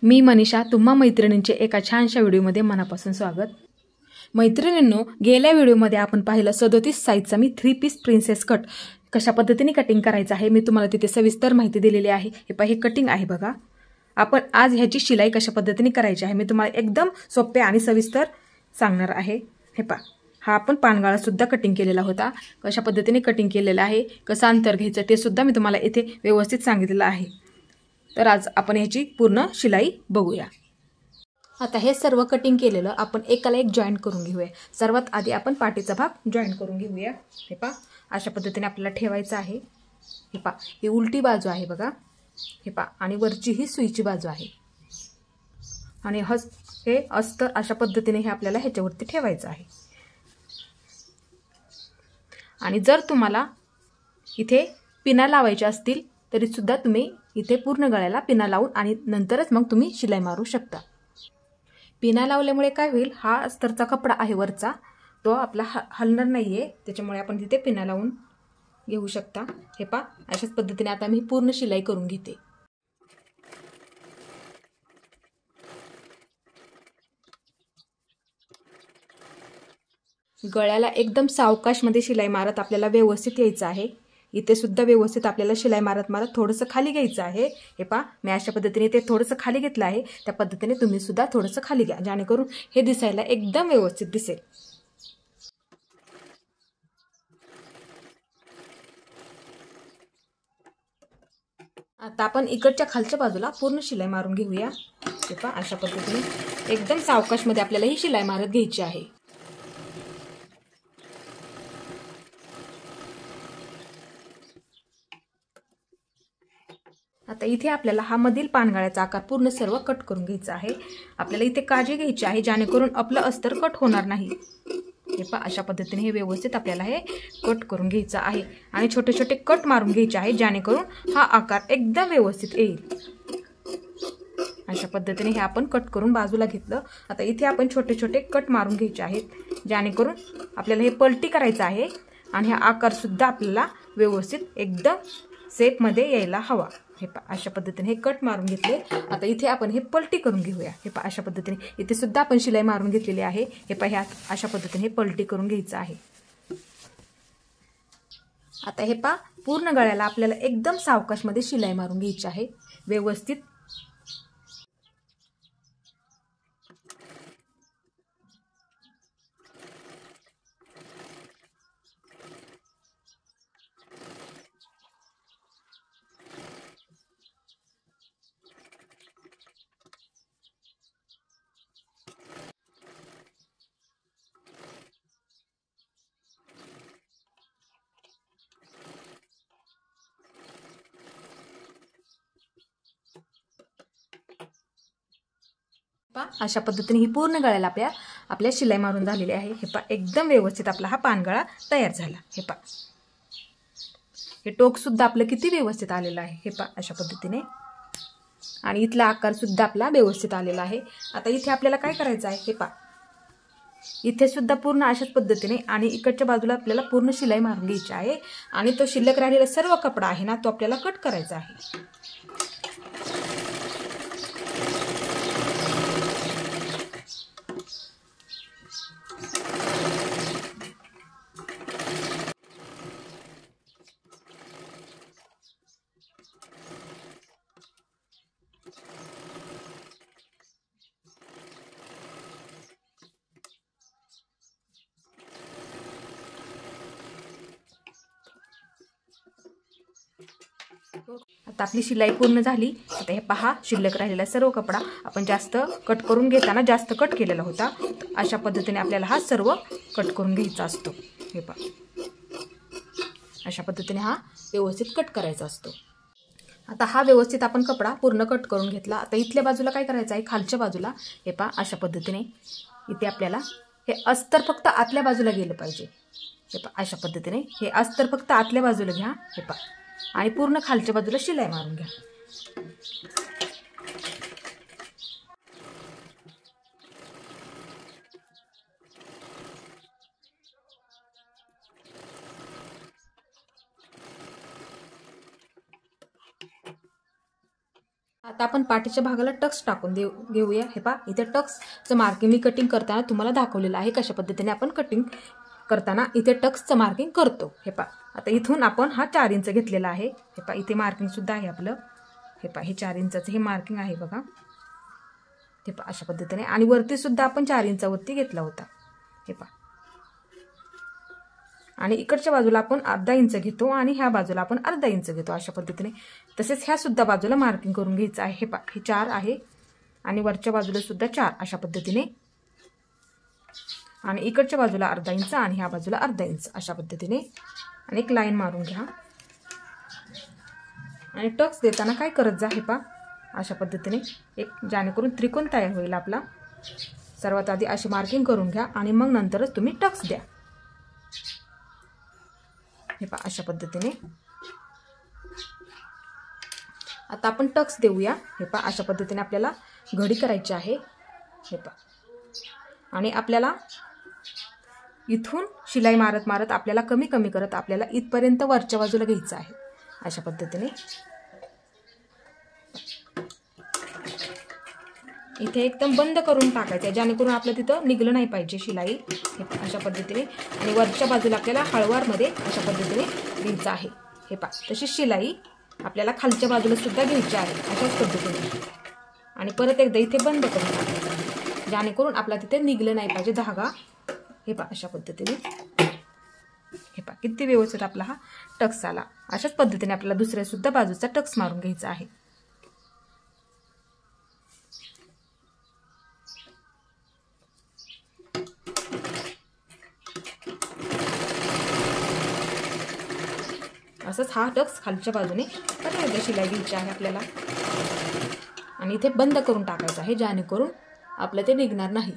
मी मनीषा, तुम्हा मैत्रिणींचे एका छानशा व्हिडिओमध्ये मनापासून स्वागत। मैत्रिणींनो, गेल्या व्हिडिओमध्ये आपण पाहिलं 37 साईजचा मी 3 पीस प्रिन्सेस कट कशा पद्धतीने कटिंग करायचं आहे मी तुम्हाला तिथे सविस्तर माहिती दिलेली आहे। हे पहा, हे कटिंग आहे बघा। आपण आज ह्याची शिलाई कशा पद्धतीने करायची आहे मी तुम्हाला एकदम सोपे आणि सविस्तर सांगणार आहे। हे पहा, हा आपण पानगळा सुद्धा कटिंग केलेला होता। कशा पद्धतीने कटिंग केलेला आहे, कसं अंतर घ्यायचं ते सुद्धा मी तुम्हाला इथे व्यवस्थित सांगितलेलं आहे। तर आज आपण ह्याची पूर्ण शिलाई बघूया। आता हे सर्व कटिंग केलेलं आपण एकाला एक जॉईंट करून घेऊया। सर्वात आधी आपण पाठीचा भाग जॉईंट करून घेऊया। हे पहा, अशा पद्धतीने आपल्याला ठेवायचं आहे। हे पहा, ही उलटी बाजू आहे बघा। हे पहा, आणि वरची ही सुईची बाजू आहे आणि हे अस्तर अशा पद्धतीने हे आपल्याला ह्याच्यावरती ठेवायचं आहे। आणि जर तुम्हाला इथे पिना लावायच्या असतील तरी सुद्धा तुम्ही इथे पूर्ण गळ्याला पिना लावून आणि नंतरच मग तुम्ही शिलाई मारू शकता। पिना लावल्यामुळे काय होईल, हा अस्तरचा कपडा आहे वरचा, तो आपला हलणार नाहीये, त्याच्यामुळे आपण तिथे पिना लावून घेऊ शकता। हे पहा, अशाच पद्धतीने आता मी पूर्ण शिलाई करून घेते। गळ्याला एकदम सावकाशमध्ये शिलाई मारत आपल्याला व्यवस्थित यायचं आहे। इथे सुद्धा व्यवस्थित आपल्याला शिलाई मारत मारत थोडंसं खाली घ्यायचं आहे। हे पहा, मी अशा पद्धतीने ते थोडंसं खाली घेतलं आहे, त्या पद्धतीने तुम्ही सुद्धा थोडंसं खाली घ्या, जेणेकरून हे दिसायला एकदम व्यवस्थित दिसेल। आता आपण इकडच्या खालच्या बाजूला पूर्ण शिलाई मारून घेऊया। हे पहा, अशा पद्धतीने एकदम सावकाशमध्ये आपल्याला ही शिलाई मारत घ्यायची आहे। आता इथे आपल्याला हा मधील पानगळ्याचा आकार पूर्ण सर्व कट करून घ्यायचा आहे। आपल्याला इथे काळजी घ्यायची आहे जेणेकरून आपलं अस्तर कट होणार नाही। हे पहा, अशा पद्धतीने हे व्यवस्थित आपल्याला हे कट करून घ्यायचं आहे आणि छोटे छोटे कट मारून घ्यायचे आहे जेणेकरून हा आकार एकदम व्यवस्थित येईल। अशा पद्धतीने हे आपण कट करून बाजूला घेतलं। आता इथे आपण छोटे छोटे कट मारून घ्यायचे आहेत जेणेकरून आपल्याला हे पलटी करायचं आहे आणि हा आकार सुद्धा आपल्याला व्यवस्थित एकदम शेप मध्ये यायला हवा। हे पहा, अशा पद्धतीने हे कट मारून घेतले। आता इथे आपण हे पलटी करून घेऊया। हे पहा, अशा पद्धतीने इथे सुद्धा आपण शिलाई मारून घेतलेली आहे। हे पहा, अशा पद्धतीने हे पलटी करून घ्यायचं आहे। आता हे पहा, पूर्ण गळ्याला आपल्याला एकदम सावकाशमध्ये शिलाई मारून घ्यायची आहे व्यवस्थित। अशा पद्धतीने ही पूर्ण गळ्याला आपल्या शिलाई मारून झालेली आहे। हे पहा, एकदम व्यवस्थित आपला हा पानगळा तयार झाला। हे पहा, हे टोक सुद्धा आपलं किती व्यवस्थित आलेलं आहे। हे पहा, अशा पद्धतीने, आणि इथला आकार सुद्धा आपला व्यवस्थित आलेला आहे। आता इथे आपल्याला काय करायचं आहे, हे पहा, इथे सुद्धा पूर्ण अशाच पद्धतीने आणि इकडच्या बाजूला आपल्याला पूर्ण शिलाई मारून घ्यायची आहे आणि तो शिल्लक राहिलेला सर्व कपडा आहे ना, तो आपल्याला कट करायचा आहे। आता आपली शिलाई पूर्ण झाली। आता हे पहा, शिल्लक राहिलेला सर्व कपडा आपण जास्त कट करून घेताना जास्त कट केलेला होता। अशा पद्धतीने आपल्याला हा सर्व कट करून घ्यायचा असतो। हे पहा, अशा पद्धतीने हा व्यवस्थित कट करायचा असतो। आता हा व्यवस्थित आपण कपडा पूर्ण कट करून घेतला। आता इथल्या बाजूला काय करायचं आहे, खालच्या बाजूला हे पहा, अशा पद्धतीने इथे आपल्याला हे अस्तर फक्त आतल्या बाजूला गेलं पाहिजे। हे पहा, अशा पद्धतीने हे अस्तर फक्त आतल्या बाजूला घ्या। हे पहा, आणि पूर्ण खालच्या बाजूला शिलाई मारून घ्या। आता आपण पाठीच्या भागाला टक्स टाकून घेऊया. हे पहा इथे टक्सचं मार्किंग मी कटिंग करताना तुम्हाला दाखवलेलं आहे कशा पद्धतीने आपण कटिंग करताना इथे टक्सचं मार्किंग करतो. हे पहा आता इथून आपण हा 4 इंच घेतलेला आहे. हे पहा इथे मार्किंग सुद्धा आहे आपलं. हे पहा हे 4 इंचाचं हे मार्किंग आहे बघा. हे पहा अशा पद्धतीने आणि वरती सुद्धा आपण 4 इंचावरती घेतला होता. हे पहा आणि इकडच्या बाजूला आपण अर्धा इंच घेतो आणि ह्या बाजूला आपण अर्धा इंच घेतो अशा पद्धतीने. तसेच ह्या सुद्धा बाजूला मार्किंग करून घ्यायचं आहे. हे पहा हे 4 आहे आणि वरच्या बाजूला सुद्धा 4 अशा पद्धतीने आणि इकडच्या बाजूला अर्धा इंच आणि ह्या बाजूला अर्धा इंच अशा पद्धतीने आणि एक लाईन मारून घ्या. आणि टक्स देताना काय करत जा. हे पहा अशा पद्धतीने एक जेणेकरून त्रिकोण तयार होईल आपला. सर्वात आधी अशी मार्किंग करून घ्या आणि मग नंतरच तुम्ही टक्स द्या. हे पहा अशा पद्धतीने आता आपण टक्स देऊया. हे पहा अशा पद्धतीने आपल्याला घडी करायची आहे. हे पहा आणि आपल्याला इथून शिलाई मारत मारत आपल्याला कमी कमी करत आपल्याला इथपर्यंत वरच्या बाजूला घ्यायचं आहे अशा पद्धतीने. इथे एकदम बंद करून टाकायचं जेणेकरून आपलं तिथं निघलं नाही पाहिजे शिलाई. अशा पद्धतीने आणि वरच्या बाजूला आपल्याला हळवारमध्ये अशा पद्धतीने घ्यायचं आहे. हे पहा तशी शिलाई आपल्याला खालच्या बाजूला सुद्धा घ्यायची आहे अशाच पद्धतीने आणि परत एकदा इथे बंद करून टाकायचं जेणेकरून आपला तिथे निघलं नाही पाहिजे धागा. हे पहा अशा पद्धतीने. हे पहा किती व्यवस्थित आपला हा टक्स आला. अशाच पद्धतीने आपल्याला दुसऱ्या सुद्धा बाजूचा टक्स मारून घ्यायचा आहे. असंच हा टक्स खालच्या बाजूने परत शिलाई घ्यायची आहे आपल्याला आणि इथे बंद करून टाकायचं आहे जेणेकरून आपलं ते निघणार नाही.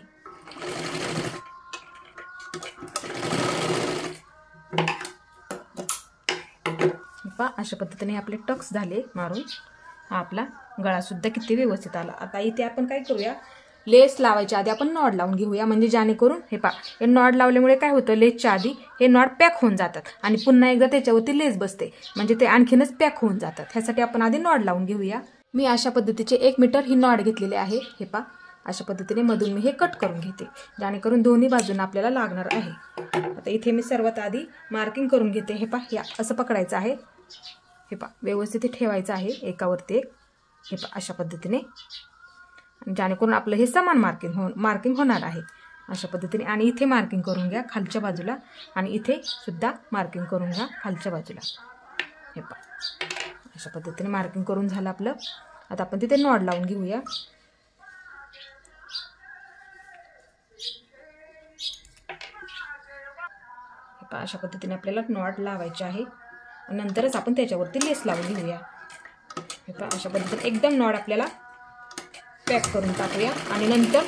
पहा अशा पद्धतीने आपले टक्स झाले मारून. हा आपला गळा सुद्धा किती व्यवस्थित आला. आता इथे आपण काय करूया लेस लावायच्या आधी आपण नॉड लावून घेऊया म्हणजे जेणेकरून हे पहा हे नॉड लावल्यामुळे काय होतं लेसच्या आधी हे नॉड पॅक होऊन जातात आणि पुन्हा एकदा त्याच्यावरती लेस बसते म्हणजे ते आणखीनच पॅक होऊन जातात. ह्यासाठी आपण आधी नॉड लावून घेऊया. मी अशा पद्धतीचे 1 मीटर ही नॉड घेतलेले आहे. हे पहा अशा पद्धतीने मधून मी हे कट करून घेते जेणेकरून दोन्ही बाजूंना आपल्याला लागणार आहे. आता इथे मी सर्वात आधी मार्किंग करून घेते. हे पहा हे असं पकडायचं आहे. हे पहा व्यवस्थित ठेवायचं आहे एकावरती एक. हे पहा अशा पद्धतीने जेणेकरून आपलं हे समान मार्किंग होणार आहे अशा पद्धतीने. आणि इथे मार्किंग करून घ्या खालच्या बाजूला आणि इथे सुद्धा मार्किंग करून घ्या खालच्या बाजूला. हे पहा अशा पद्धतीने मार्किंग करून झालं आपलं. आता आपण तिथे नॉड लावून घेऊया. हे पहा अशा पद्धतीने आपल्याला नॉड लावायचे आहे नंतरच आपण त्याच्यावरती लेस लावून घेऊया. हे पहा अशा पद्धतीने एकदम नॉड आपल्याला पॅक करून टाकूया आणि नंतर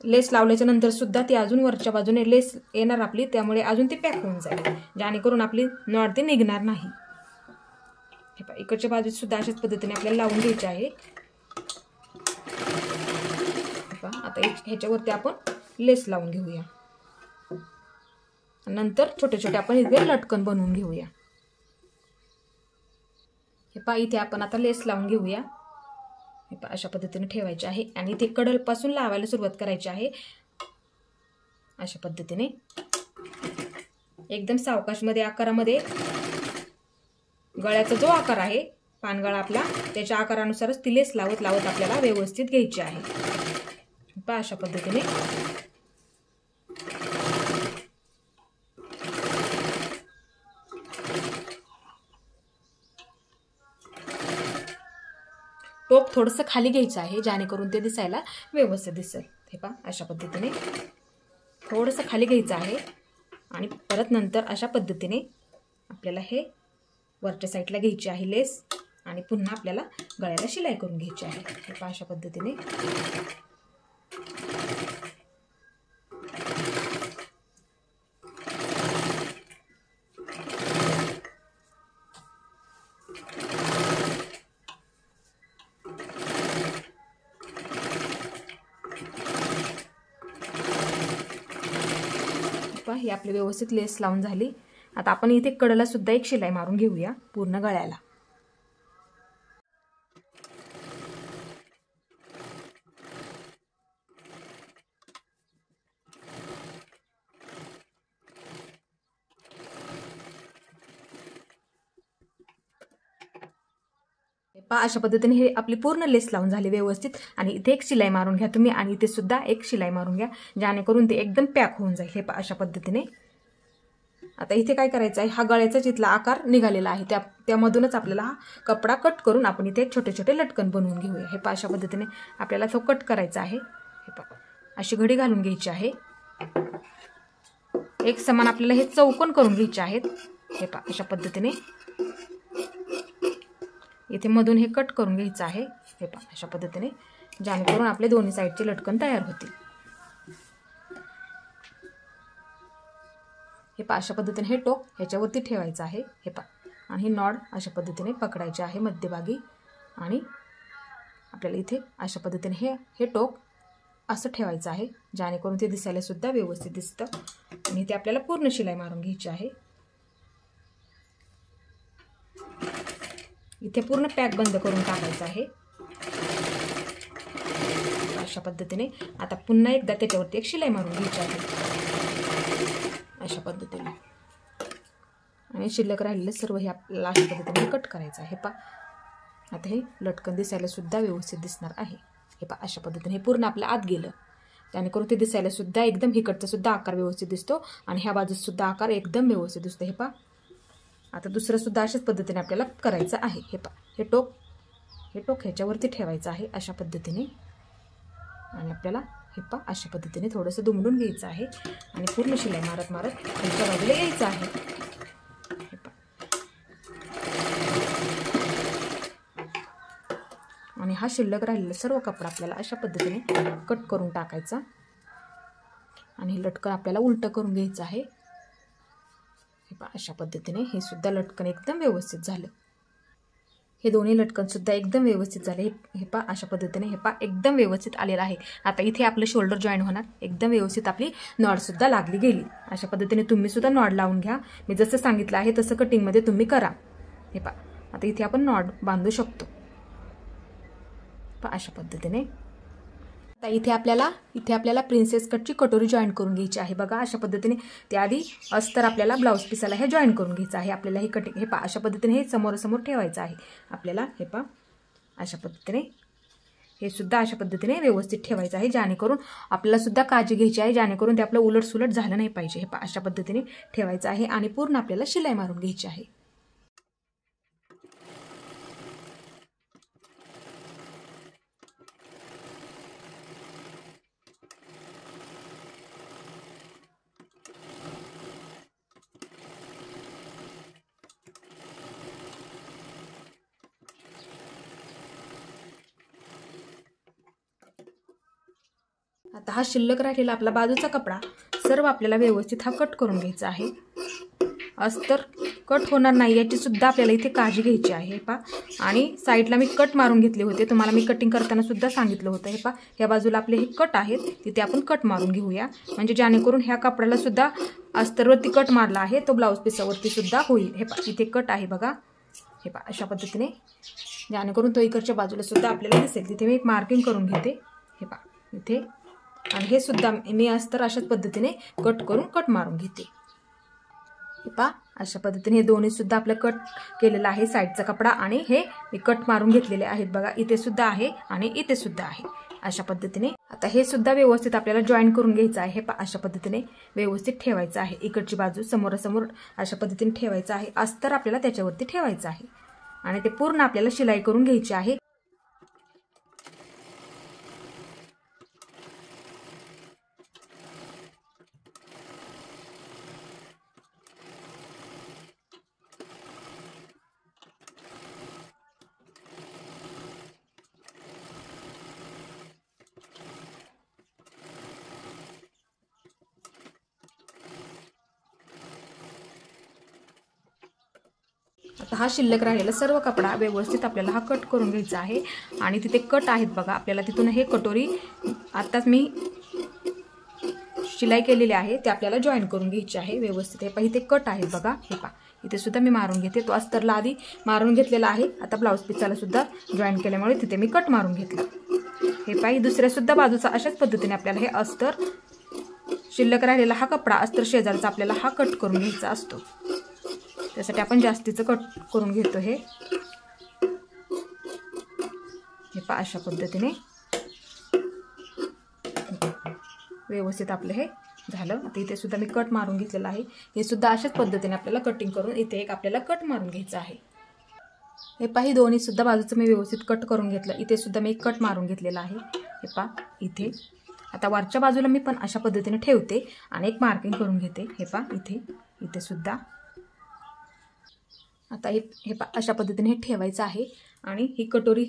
लेस लावल्याच्या नंतर सुद्धा ती अजून वरच्या बाजूने लेस येणार आपली त्यामुळे अजून ती पॅक होऊन जाईल जेणेकरून आपली नॉट ती निघणार नाही. हे पहा इकडच्या बाजूत सुद्धा अशाच पद्धतीने आपल्याला लावून घ्यायचे आहे. पहा आता ह्याच्यावरती आपण लेस लावून घेऊया. नंतर छोटे छोटे आपण इथे लटकन बनवून घेऊया. हे पहा इथे आपण आता लेस लावून घेऊया. हे पहा अशा पद्धतीने ठेवायचे आहे आणि इथे कडलपासून लावायला सुरुवात करायची आहे. अशा पद्धतीने एकदम सावकाशमध्ये आकारामध्ये गळ्याचा जो आकार आहे पानगळा आपला त्याच्या आकारानुसारच ती लेस लावत लावत आपल्याला व्यवस्थित घ्यायची आहे. पहा अशा पद्धतीने टोप थोडंसं खाली घ्यायचं आहे जेणेकरून ते दिसायला व्यवस्थित दिसेल. हे पहा अशा पद्धतीने थोडंसं खाली घ्यायचं आहे आणि परत नंतर अशा पद्धतीने आपल्याला हे वरच्या साईडला घ्यायची आहे लेस आणि पुन्हा आपल्याला गळ्याला शिलाई करून घ्यायची आहे. हे पहा अशा पद्धतीने ही आपली व्यवस्थित लेस लावून झाली. आता आपण इथे कडेला सुद्धा एक शिलाई मारून घेऊया पूर्ण गळ्याला. पहा अशा पद्धतीने हे आपली पूर्ण लेस लावून झाली व्यवस्थित आणि इथे एक शिलाई मारून घ्या तुम्ही आणि इथे सुद्धा एक शिलाई मारून घ्या जेणेकरून ते एकदम पॅक होऊन जाईल। हे पहा अशा पद्धतीने। आता इथे काय करायचं आहे, हा गळ्याचा जिथला आकार निघालेला आहे त्यामधूनच आपल्याला हा कपडा कट करून आपण इथे छोटे छोटे लटकन बनवून घेऊया। हे पहा अशा पद्धतीने आपल्याला तो कट करायचा आहे। हे पहा अशी घडी घालून घ्यायची आहे, एक समान आपल्याला हे चौकोन करून घ्यायचे आहेत। हे पहा अशा पद्धतीने इथे मधून हे कट करून घ्यायचं आहे। हे पहा अशा पद्धतीने जेणेकरून आपले दोन्ही साईडचे लटकन तयार होतील। हे पहा अशा पद्धतीने हे टोक ह्याच्यावरती ठेवायचं आहे। हे पहा आणि ही नॉड अशा पद्धतीने पकडायची आहे मध्यभागी आणि आपल्याला इथे अशा पद्धतीने हे टोक असं ठेवायचं आहे जेणेकरून ते दिसायला सुद्धा व्यवस्थित दिसतं। आणि इथे आपल्याला पूर्ण शिलाई मारून घ्यायची आहे। इथे पूर्ण पॅक बंद करून टाकायचं आहे अशा पद्धतीने। आता पुन्हा एकदा त्याच्यावरती एक शिलाई मारून घ्यायची आहे अशा पद्धतीने आणि शिल्लक राहिलेले सर्व हे आपल्याला अशा पद्धतीने कट करायचं आहे। पहा आता हे लटकन दिसायला सुद्धा व्यवस्थित दिसणार आहे। हे पहा अशा पद्धतीने हे पूर्ण आपल्या आत गेलं जेणेकरून ते दिसायला सुद्धा एकदम हिकडचा सुद्धा आकार व्यवस्थित दिसतो आणि ह्या बाजूचा सुद्धा आकार एकदम व्यवस्थित दिसतो। हे पहा आता दुसरं सुद्धा अशाच पद्धतीने आपल्याला करायचं आहे। हे पहा हे टोक ह्याच्यावरती ठेवायचं आहे अशा पद्धतीने आणि आपल्याला हे पहा अशा पद्धतीने थोडंसं दुमडून घ्यायचं आहे आणि पूर्ण शिलाई मारत मारत खालच्या बाजूला यायचं आहे। हे पहा आणि हा शिल्लक राहिलेला सर्व कपडा आपल्याला अशा पद्धतीने कट करून टाकायचा आणि लटकन आपल्याला उलटं करून घ्यायचं आहे। हे पहा अशा पद्धतीने हे सुद्धा लटकन एकदम व्यवस्थित झालं। हे दोन्ही लटकन सुद्धा एकदम व्यवस्थित झाले। हे पहा अशा पद्धतीने हे पहा एकदम व्यवस्थित आलेलं आहे। आता इथे आपलं शोल्डर जॉईन होणार, एकदम व्यवस्थित आपली नॉड सुद्धा लागली गेली। अशा पद्धतीने तुम्ही सुद्धा नॉड लावून घ्या, मी जसं सांगितलं आहे तसं कटिंगमध्ये तुम्ही करा। हे पहा आता इथे आपण नॉड बांधू शकतो पहा अशा पद्धतीने। आता इथे आपल्याला प्रिन्सेस कटची कटोरी जॉईन करून घ्यायची आहे। बघा अशा पद्धतीने त्याआधी अस्तर आपल्याला ब्लाउज पीसाला हे जॉईन करून घ्यायचं आहे। आपल्याला हे कटिंग हे पहा अशा पद्धतीने हे समोरासमोर ठेवायचं आहे आपल्याला। हे पहा अशा पद्धतीने हे सुद्धा अशा पद्धतीने व्यवस्थित ठेवायचं आहे जेणेकरून आपल्याला सुद्धा काळजी घ्यायची आहे जेणेकरून ते आपलं उलटसुलट झालं नाही पाहिजे। हे पहा अशा पद्धतीने ठेवायचं आहे आणि पूर्ण आपल्याला शिलाई मारून घ्यायची आहे। आता हा शिल्लक राहिलेला आपला बाजूचा कपडा सर्व आपल्याला व्यवस्थित हा कट करून घ्यायचा आहे। अस्तर कट होणार नाही याची सुद्धा आपल्याला इथे काळजी घ्यायची आहे। पहा आणि साईडला मी कट मारून घेतले होते, तुम्हाला मी कटिंग करताना सुद्धा सांगितलं होतं। हे पहा ह्या बाजूला आपले हे कट आहेत तिथे आपण कट मारून घेऊया म्हणजे जेणेकरून ह्या कपड्याला सुद्धा अस्तरवरती कट मारला आहे तो ब्लाऊज पीसावरती सुद्धा होईल। हे पहा इथे कट आहे बघा। हे पहा अशा पद्धतीने जेणेकरून तो इकडच्या बाजूला सुद्धा आपल्याला दिसेल, तिथे मी एक मार्किंग करून घेते। हे पहा इथे आणि हे सुद्धा मी अस्तर अशाच पद्धतीने कट मारून घेते। हे पहा अशा पद्धतीने हे दोन्ही सुद्धा आपलं कट केलेलं आहे साईडचा कपडा आणि हे मी कट मारून घेतलेले आहेत बघा। इथे सुद्धा आहे आणि इथे सुद्धा आहे अशा पद्धतीने। आता हे सुद्धा व्यवस्थित आपल्याला जॉईन करून घ्यायचं आहे। हे पहा अशा पद्धतीने व्यवस्थित ठेवायचं आहे, इकडची बाजू समोरासमोर अशा पद्धतीने ठेवायचं आहे। अस्तर आपल्याला त्याच्यावरती ठेवायचं आहे आणि ते पूर्ण आपल्याला शिलाई करून घ्यायची आहे। आता हा शिल्लक राहिलेला सर्व कपडा व्यवस्थित आपल्याला हा कट करून घ्यायचा आहे आणि तिथे कट आहेत बघा। आपल्याला तिथून हे कटोरी आताच मी शिलाई केलेली आहे ते आपल्याला जॉईन करून घ्यायची आहे व्यवस्थित। हे पहा इथे कट आहेत बघा। हे पहा इथे सुद्धा मी मारून घेते, तो अस्तरला आधी मारून घेतलेला आहे, आता ब्लाऊज पीसाला सुद्धा जॉईन केल्यामुळे तिथे मी कट मारून घेतला। हे पहा दुसऱ्या सुद्धा बाजूचा अशाच पद्धतीने आपल्याला हे अस्तर शिल्लक राहिलेला हा कपडा अस्तर शेजारचा आपल्याला हा कट करून घ्यायचा असतो, त्यासाठी आपण जास्तीचं कट करून घेतो। हे पहा अशा पद्धतीने व्यवस्थित आपलं हे झालं. आता इथे सुद्धा मी कट मारून घेतलेला आहे. हे सुद्धा अशाच पद्धतीने आपल्याला कटिंग करून इथे एक आपल्याला कट मारून घ्यायचं आहे. हे पहा ही दोन्ही सुद्धा बाजूचं मी व्यवस्थित कट करून घेतलं. इथे सुद्धा मी कट मारून घेतलेला आहे. हे पहा इथे. आता वरच्या बाजूला मी पण अशा पद्धतीने ठेवते आणि एक मार्किंग करून घेते. हे पहा इथे सुद्धा आता हे पहा अशा पद्धतीने हे ठेवायचं आहे. आणि ही कटोरी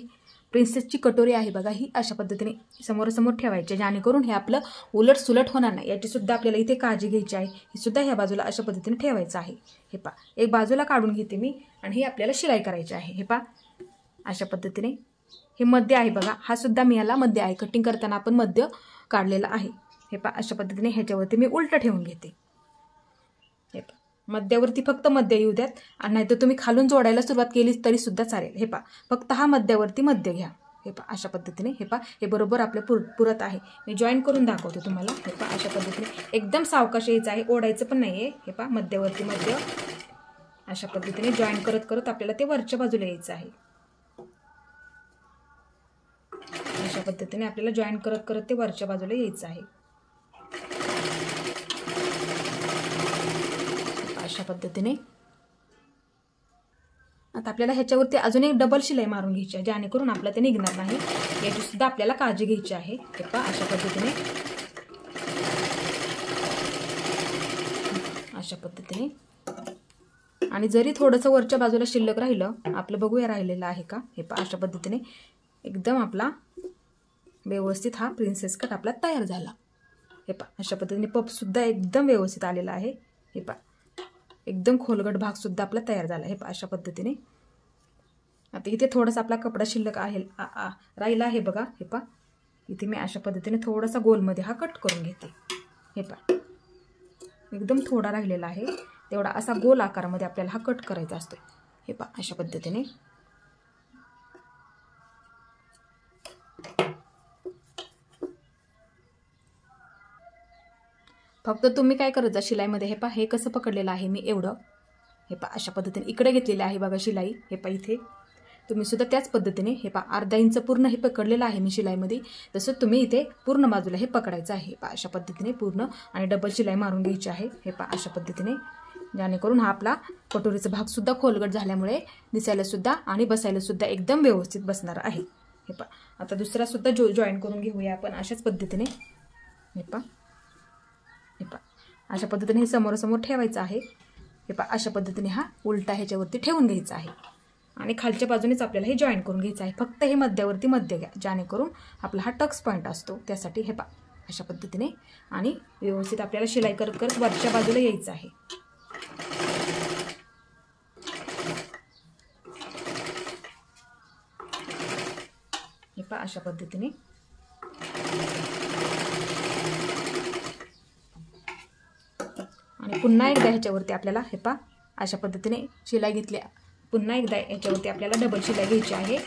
प्रिन्सेसची कटोरी आहे बघा, ही अशा पद्धतीने समोरासमोर ठेवायची जेणेकरून हे आपलं उलट सुलट होणार नाही. याची सुद्धा आपल्याला इथे काळजी घ्यायची आहे. ही सुद्धा ह्या बाजूला अशा पद्धतीने ठेवायचं आहे. हे पहा एक बाजूला काढून घेते मी आणि ही आपल्याला शिलाई करायची आहे. हे पहा अशा पद्धतीने हे मध्य आहे बघा, हा सुद्धा मी याला मध्य आहे. कटिंग करताना आपण मध्य काढलेला आहे. हे पहा अशा पद्धतीने ह्याच्यावरती मी उलट ठेवून घेते. हे पहा मध्यावरती फक्त मध्य येऊ द्यात आणि नाहीतर तुम्ही खालून जोडायला सुरुवात केली तरी सुद्धा चालेल. हे पहा फक्त हा मध्यावरती मध्य घ्या. हे पहा अशा पद्धतीने हे पहा हे बरोबर आपल्या पुरत आहे. मी जॉईन करून दाखवते तुम्हाला. हे पहा अशा पद्धतीने एकदम सावकाश यायचं आहे, ओढायचं पण नाही आहे. हे पहा मध्यावरती मध्य अशा पद्धतीने जॉईन करत करत आपल्याला ते वरच्या बाजूला यायचं आहे. अशा पद्धतीने आपल्याला जॉईन करत करत ते वरच्या बाजूला यायचं आहे. अशा पद्धतीने आता आपल्याला ह्याच्यावरती अजून एक डबल शिलाई मारून घ्यायची आहे जेणेकरून आपलं ते निघणार नाही. याची सुद्धा आपल्याला काळजी घ्यायची आहे. हे पहा अशा पद्धतीने आणि जरी थोडंसं वरच्या बाजूला शिल्लक राहिलं आपलं बघूया राहिलेलं आहे का. हे पहा अशा पद्धतीने एकदम आपला व्यवस्थित हा प्रिन्सेस कट आपला तयार झाला. हे पहा अशा पद्धतीने पप सुद्धा एकदम व्यवस्थित आलेला आहे. हे पहा एकदम खोलगट भाग सुद्धा आपला तयार झाला. हे पहा अशा पद्धतीने आता इथे थोडासा आपला कपडा शिल्लक आहे राहिला आहे बघा. हे पहा इथे मी अशा पद्धतीने थोडासा गोलमध्ये हा कट करून घेते. हे पहा एकदम थोडा राहिलेला आहे, तेवढा असा गोल आकारामध्ये आपल्याला हा कट करायचा असतो. हे पहा अशा पद्धतीने फक्त तुम्ही काय करत जा शिलाईमध्ये. हे पहा हे कसं पकडलेलं आहे मी एवढं. हे पहा अशा पद्धतीने इकडे घेतलेले आहे बघा शिलाई. हे पहा इथे तुम्ही सुद्धा त्याच पद्धतीने हे पहा अर्धा इंच पूर्ण हे पकडलेलं आहे मी शिलाईमध्ये. तसं तुम्ही इथे पूर्ण बाजूला हे पकडायचं आहे. हे पहा अशा पद्धतीने पूर्ण आणि डबल शिलाई मारून घ्यायची आहे. हे पहा अशा पद्धतीने जेणेकरून हा आपला कटोरीचा भाग सुद्धा खोलगट झाल्यामुळे दिसायला सुद्धा आणि बसायला सुद्धा एकदम व्यवस्थित बसणार आहे. हे पहा आता दुसरा सुद्धा जॉईन करून घेऊया आपण अशाच पद्धतीने. हे पहा अशा पद्धतीने हे समोरासमोर ठेवायचं आहे. हे पहा अशा पद्धतीने हा उलटा ह्याच्यावरती ठेवून घ्यायचा आहे आणि खालच्या बाजूनेच आपल्याला हे जॉईन करून घ्यायचं आहे. फक्त हे मध्यावरती मध्य घ्या जेणेकरून आपला हा टक्स पॉईंट असतो त्यासाठी. हे पहा अशा पद्धतीने आणि व्यवस्थित आपल्याला शिलाई करत करत वरच्या बाजूला यायचं आहे. हे पहा अशा पद्धतीने आणि पुन्हा एकदा ह्याच्यावरती आपल्याला हे पहा अशा पद्धतीने शिलाई घेतली. पुन्हा एकदा ह्याच्यावरती आपल्याला डबल शिलाई घ्यायची आहे.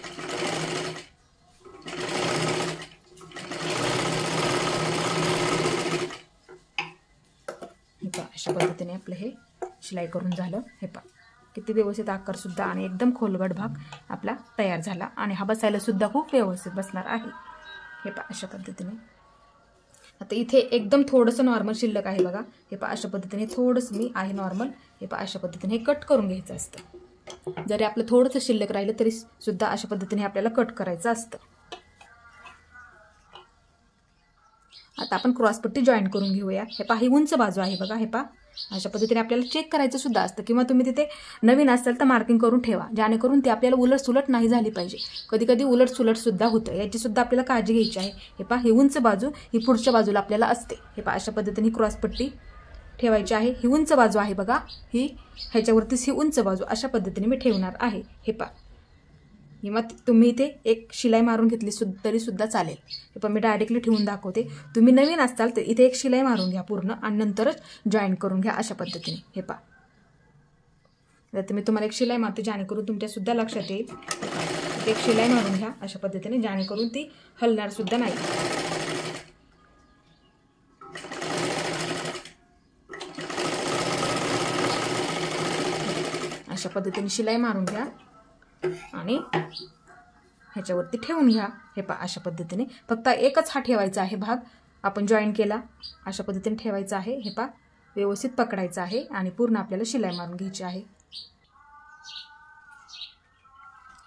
हे पहा अशा पद्धतीने आपलं हे शिलाई करून झालं. हे पहा किती व्यवस्थित आकार सुद्धा आणि एकदम खोलगट भाग आपला तयार झाला आणि हा बसायला सुद्धा खूप व्यवस्थित बसणार आहे. हे पहा अशा पद्धतीने आता इथे एकदम थोडंसं नॉर्मल शिल्लक आहे बघा. हे पहा अशा पद्धतीने थोडंसं मी आहे नॉर्मल. हे पहा अशा पद्धतीने हे कट करून घ्यायचं असतं. जरी आपलं थोडंसं शिल्लक राहिलं तरी सुद्धा अशा पद्धतीने आपल्याला कट करायचं असतं. आता आपण क्रॉसपट्टी जॉईन करून घेऊया. हे पहा ही उंच बाजू आहे बघा. हे पहा अशा पद्धतीने आपल्याला चेक करायचं सुद्धा असतं किंवा तुम्ही तिथे नवीन असाल तर मार्किंग करून ठेवा जेणेकरून ती आपल्याला उलट सुलट नाही झाली पाहिजे. कधी कधी उलट सुलट सुद्धा होतं, याची सुद्धा आपल्याला काळजी घ्यायची आहे. हे पहा ही उंच बाजू ही पुढच्या बाजूला आपल्याला असते. हे पहा अशा पद्धतीने क्रॉसपट्टी ठेवायची आहे. ही उंच बाजू आहे बघा, ही ह्याच्यावरतीच ही उंच बाजू अशा पद्धतीने मी ठेवणार आहे. हे पहा किंवा तुम्ही इथे एक शिलाई मारून घेतली तरी सुद्धा चालेल. हे पण मी डायरेक्टली ठेवून दाखवते. तुम्ही नवीन असाल तर इथे एक शिलाई मारून घ्या पूर्ण आणि नंतरच जॉईन करून घ्या अशा पद्धतीने. हे पहा तर मी तुम्हाला एक शिलाई मारते जेणेकरून तुमच्या सुद्धा लक्षात येईल. एक शिलाई मारून घ्या अशा पद्धतीने जेणेकरून ती हलणार सुद्धा नाही. अशा पद्धतीने शिलाई मारून घ्या आणि ह्याच्यावरती ठेवून घ्या. हे पहा अशा पद्धतीने फक्त एकच हा ठेवायचा आहे भाग आपण जॉईन केला अशा पद्धतीने ठेवायचा आहे. हे पहा व्यवस्थित पकडायचा आहे आणि पूर्ण आपल्याला शिलाई मारून घ्यायची आहे.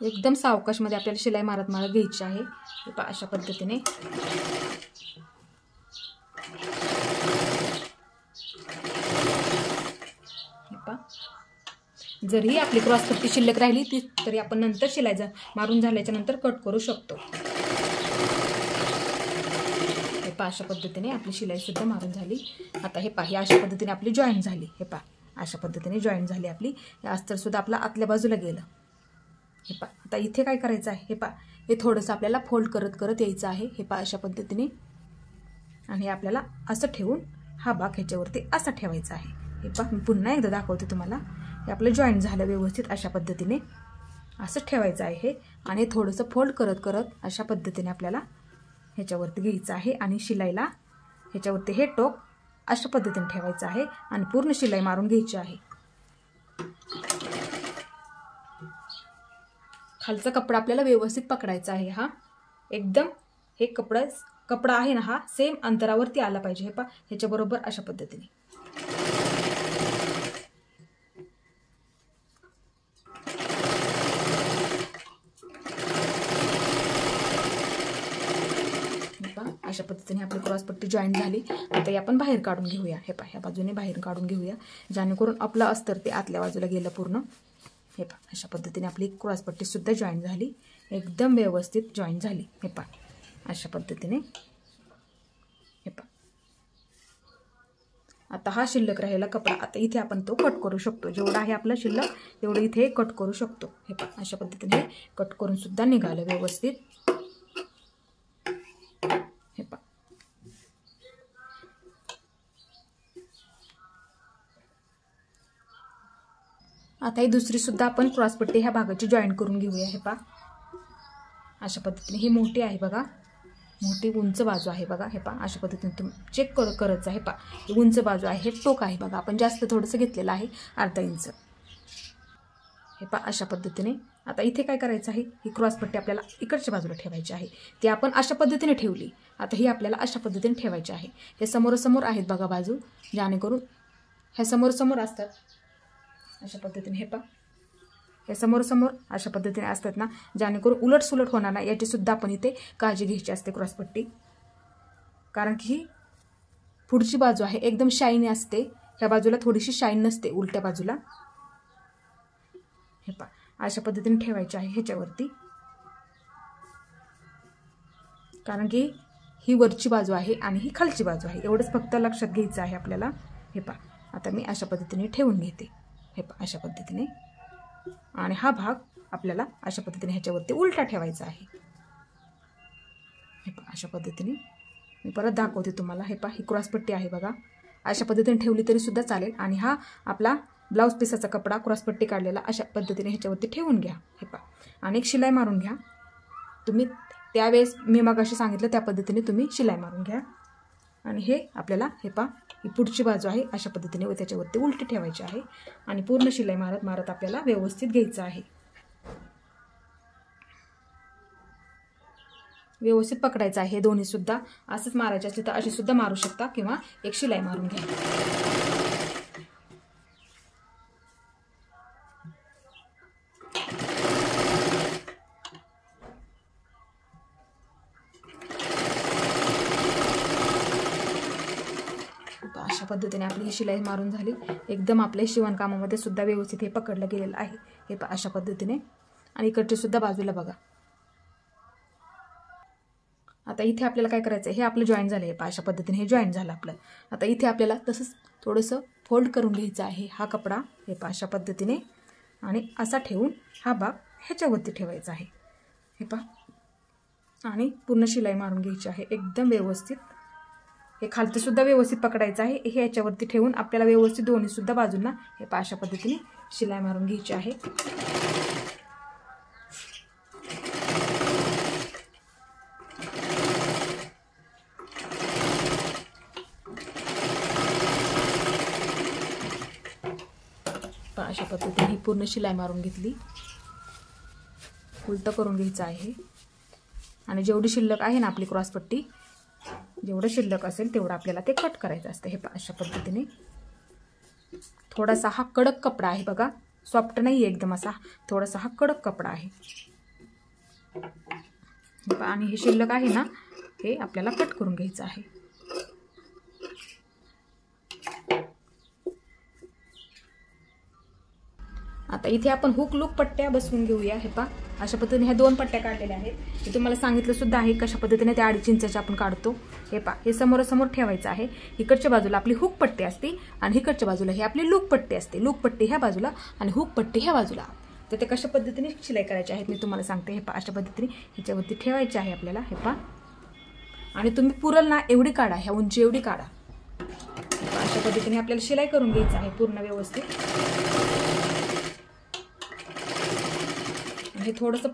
एकदम सावकाशमध्ये आपल्याला शिलाई मारत मारत घ्यायची आहे. हे पहा अशा पद्धतीने हे पहा जरी आपली क्रॉसपट्टी शिल्लक राहिली ती तरी आपण नंतर शिलाई मारून झाल्याच्या नंतर कट करू शकतो. हे पहा अशा पद्धतीने आपली शिलाई सुद्धा मारून झाली. आता हे पहा अशा पद्धतीने आपली जॉईन झाली. हे पहा अशा पद्धतीने जॉईन झाली आपली. अस्तर सुद्धा आपला आतल्या बाजूला गेलं. हे पहा आता इथे काय करायचं आहे. हे पहा हे थोडंसं आपल्याला फोल्ड करत करत यायचं आहे. हे पहा अशा पद्धतीने आणि आपल्याला असं ठेवून हा भाग ह्याच्यावरती असा ठेवायचा आहे. हे पहा मी पुन्हा एकदा दाखवते तुम्हाला. हे आपलं जॉईन झालं व्यवस्थित. अशा पद्धतीने असं ठेवायचं आहे हे आणि थोडंसं फोल्ड करत करत अशा पद्धतीने आपल्याला ह्याच्यावरती घ्यायचं आहे आणि शिलाईला ह्याच्यावरती हे टोक अशा पद्धतीने ठेवायचं आहे आणि पूर्ण शिलाई मारून घ्यायची आहे. खालचा कपडा आपल्याला व्यवस्थित पकडायचा आहे. हा एकदम हे कपडा आहे ना हा सेम अंतरावरती आला पाहिजे. हे पहा ह्याच्याबरोबर अशा पद्धतीने अशा पद्धतीने आपली क्रॉसपट्टी जॉईन झाली. आता ही आपण बाहेर काढून घेऊया. हे पहा ह्या बाजूने बाहेर काढून घेऊया जेणेकरून आपलं अस्तर ते आतल्या बाजूला गेलं पूर्ण. हे पहा अशा पद्धतीने आपली क्रॉसपट्टी सुद्धा जॉईन झाली. एकदम व्यवस्थित जॉईन झाली. हे पहा अशा पद्धतीने. हे पहा आता हा शिल्लक राहिलेला कपडा आता इथे आपण तो कट करू शकतो. जेवढा आहे आपला शिल्लक तेवढं इथे कट करू शकतो. हे पहा अशा पद्धतीने कट करून सुद्धा निघालं व्यवस्थित. हे पहा आता ही दुसरी सुद्धा आपण क्रॉसपट्टी ह्या भागाची जॉईन करून घेऊया. हे पहा अशा पद्धतीने ही मोठी आहे बघा. मोठी उंच बाजू आहे बघा. हे पहा अशा पद्धतीने तुम्ही चेक करायचं. हे पहा ही उंच बाजू आहे. हे टोक आहे बघा. आपण जास्त थोडंसं घेतलेलं आहे अर्धा इंच. हे पहा अशा पद्धतीने. आता इथे काय करायचं आहे. ही क्रॉसपट्टी आपल्याला इकडच्या बाजूला ठेवायची आहे. ती आपण अशा पद्धतीने ठेवली. आता ही आपल्याला अशा पद्धतीने ठेवायची आहे. हे समोरासमोर आहेत बघा बाजू जेणेकरून ह्या समोर असतात अशा पद्धतीने. हे पहा हे समोर अशा पद्धतीने असतात ना जेणेकरून उलटसुलट होणार नाही याची सुद्धा आपण इथे काळजी घ्यायची असते क्रॉसपट्टी. कारण की ही पुढची बाजू आहे एकदम शाईनी असते. ह्या बाजूला थोडीशी शाईन नसते उलट्या बाजूला. हे पहा अशा पद्धतीने ठेवायची आहे ह्याच्यावरती. कारण की ही वरची बाजू आहे आणि ही खालची बाजू आहे एवढंच फक्त लक्षात घ्यायचं आहे आपल्याला. हे पहा आता मी अशा पद्धतीने ठेवून घेते. हे पहा अशा पद्धतीने आणि हा भाग आपल्याला अशा पद्धतीने ह्याच्यावरती उलटा ठेवायचा आहे. हे पहा अशा पद्धतीने मी परत दाखवते तुम्हाला. हे पहा ही क्रॉसपट्टी आहे बघा. अशा पद्धतीने ठेवली तरी सुद्धा चालेल आणि हा आपला ब्लाऊज पीसाचा कपडा क्रॉसपट्टी काढलेला अशा पद्धतीने ह्याच्यावरती ठेवून घ्या. हे पहा आणि एक शिलाई मारून घ्या. तुम्ही त्यावेळेस मी मगाशी सांगितलं त्या पद्धतीने तुम्ही शिलाई मारून घ्या. आणि हे आपल्याला हे पहा ही पुढची बाजू आहे अशा पद्धतीने व त्याच्यावरती उलटी ठेवायची आहे आणि पूर्ण शिलाई मारत मारत आपल्याला व्यवस्थित घ्यायचं आहे. व्यवस्थित पकडायचं आहे. दोन्ही सुद्धा असंच मारायचे असते तर अशी सुद्धा मारू शकता किंवा एक शिलाई मारून घ्या. अशा पद्धतीने आपली ही शिलाई मारून झाली. एकदम आपल्या शिवणकामामध्ये सुद्धा व्यवस्थित हे पकडलं गेलेलं आहे. हे अशा पद्धतीने आणि इकडची सुद्धा बाजूला बघा. आता इथे आपल्याला काय करायचं आहे. हे आपलं जॉईन झालं आहे. अशा पद्धतीने हे जॉईन झालं आपलं. आता इथे आपल्याला तसंच थोडंसं फोल्ड करून घ्यायचं आहे हा कपडा. हे अशा पद्धतीने आणि असा ठेवून हा भाग ह्याच्यावरती ठेवायचा आहे. हे पहा आणि पूर्ण शिलाई मारून घ्यायची आहे एकदम व्यवस्थित. हे खालचं सुद्धा व्यवस्थित पकडायचं आहे. हे याच्यावरती ठेवून आपल्याला व्यवस्थित दोन्ही सुद्धा बाजूंना हे अशा पद्धतीने शिलाई मारून घ्यायची आहे. अशा पद्धतीने ही पूर्ण शिलाई मारून घेतली. उलटं करून घ्यायचं आहे. आणि जेवढी शिल्लक आहे ना आपली क्रॉसपट्टी, जेवढं शिल्लक असेल तेवढं आपल्याला ते कट करायचं असतं. हे पहा अशा पद्धतीने. थोडासा हा कडक कपडा आहे बघा, सॉफ्ट नाही एकदम, असा थोडासा हा कडक कपडा आहे. आणि हे शिल्लक आहे ना हे आपल्याला कट करून घ्यायचं आहे. आता इथे आपण हुक लूक पट्ट्या बसवून घेऊया. हे पहा अशा पद्धतीने ह्या 2 पट्ट्या काढलेल्या आहेत. मी तुम्हाला सांगितलं सुद्धा आहे कशा पद्धतीने त्या 2.5 इंचाच्या आपण काढतो. हे पहा हे समोरासमोर ठेवायचं आहे. इकडच्या बाजूला आपली हुक पट्टी असते आणि इकडच्या बाजूला ही आपली लूक पट्टी असते. लूक पट्टी ह्या बाजूला आणि हुक पट्टी ह्या बाजूला. तर ते कशा पद्धतीने शिलाई करायची आहेत मी तुम्हाला सांगते. हे पहा अशा पद्धतीने ह्याच्यावरती ठेवायचे आहे आपल्याला. हे पहा आणि तुम्ही पुरल ना एवढी काढा, ह्या उंची एवढी काढा. अशा पद्धतीने आपल्याला शिलाई करून घ्यायचं आहे पूर्ण व्यवस्थित. हे थोडंसं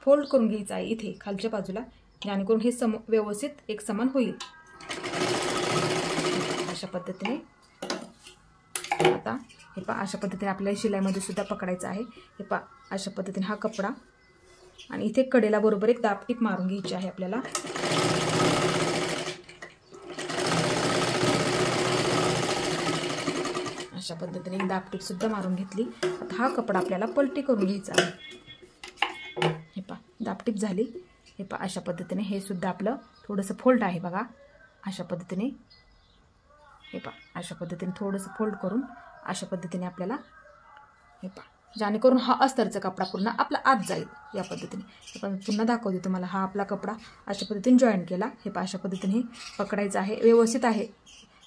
फोल्ड करून घ्यायचं आहे इथे खालच्या बाजूला, जेणेकरून हे व्यवस्थित एक समान होईल. अशा पद्धतीने. आता हे पहा अशा पद्धतीने आपल्याला शिलाईमध्ये सुद्धा पकडायचं आहे. हे पहा अशा पद्धतीने हा कपडा आणि इथे कडेला बरोबर एक दाबटीप मारून घ्यायची आहे आपल्याला. अशा पद्धतीने एक दाबटीप सुद्धा मारून घेतली. आता हा कपडा आपल्याला पलटी करून घ्यायचा आहे. हे पहा दाबटीप झाली. हे पहा अशा पद्धतीने हे सुद्धा आपलं थोडंसं फोल्ड आहे बघा अशा पद्धतीने. हे पहा अशा पद्धतीने थोडंसं फोल्ड करून अशा पद्धतीने आपल्याला हे पहा जेणेकरून हा अस्तरचा कपडा पूर्ण आपला आत जाईल या पद्धतीने. हे पहा पुन्हा दाखवते तुम्हाला. हा आपला कपडा अशा पद्धतीने जॉईन केला. हे पहा अशा पद्धतीने पकडायचं आहे. व्यवस्थित आहे,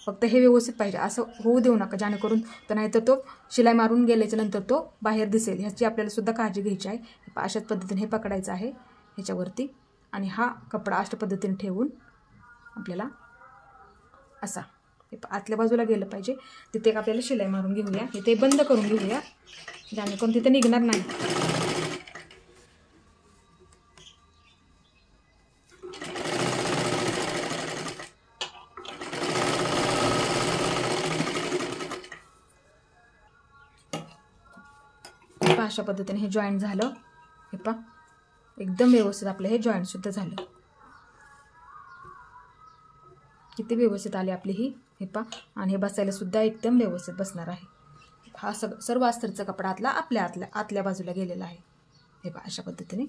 फक्त हे व्यवस्थित पाहिजे, असं होऊ देऊ नका जेणेकरून तर नाहीतर तो शिलाई मारून गेल्याच्या नंतर तो बाहेर दिसेल. ह्याची आपल्याला सुद्धा काळजी घ्यायची आहे. अशाच पद्धतीने हे पकडायचं आहे ह्याच्यावरती आणि हा कपडा अशा पद्धतीने ठेवून आपल्याला असा हे आतल्या बाजूला गेलं पाहिजे. तिथे आपल्याला शिलाई मारून घेऊया. हे ते बंद करून घेऊया जेणेकरून तिथे निघणार नाही. अशा पद्धतीने हे जॉईंट झालं. हे पहा एकदम व्यवस्थित आपलं हे जॉईंट सुद्धा झालं. किती व्यवस्थित आली आपली ही. हे पहा आणि हे बसायला सुद्धा एकदम व्यवस्थित बसणार आहे. हा सर्व अस्तरचा कपडा आपल्या आतल्या बाजूला गेलेला आहे. हे पहा अशा पद्धतीने.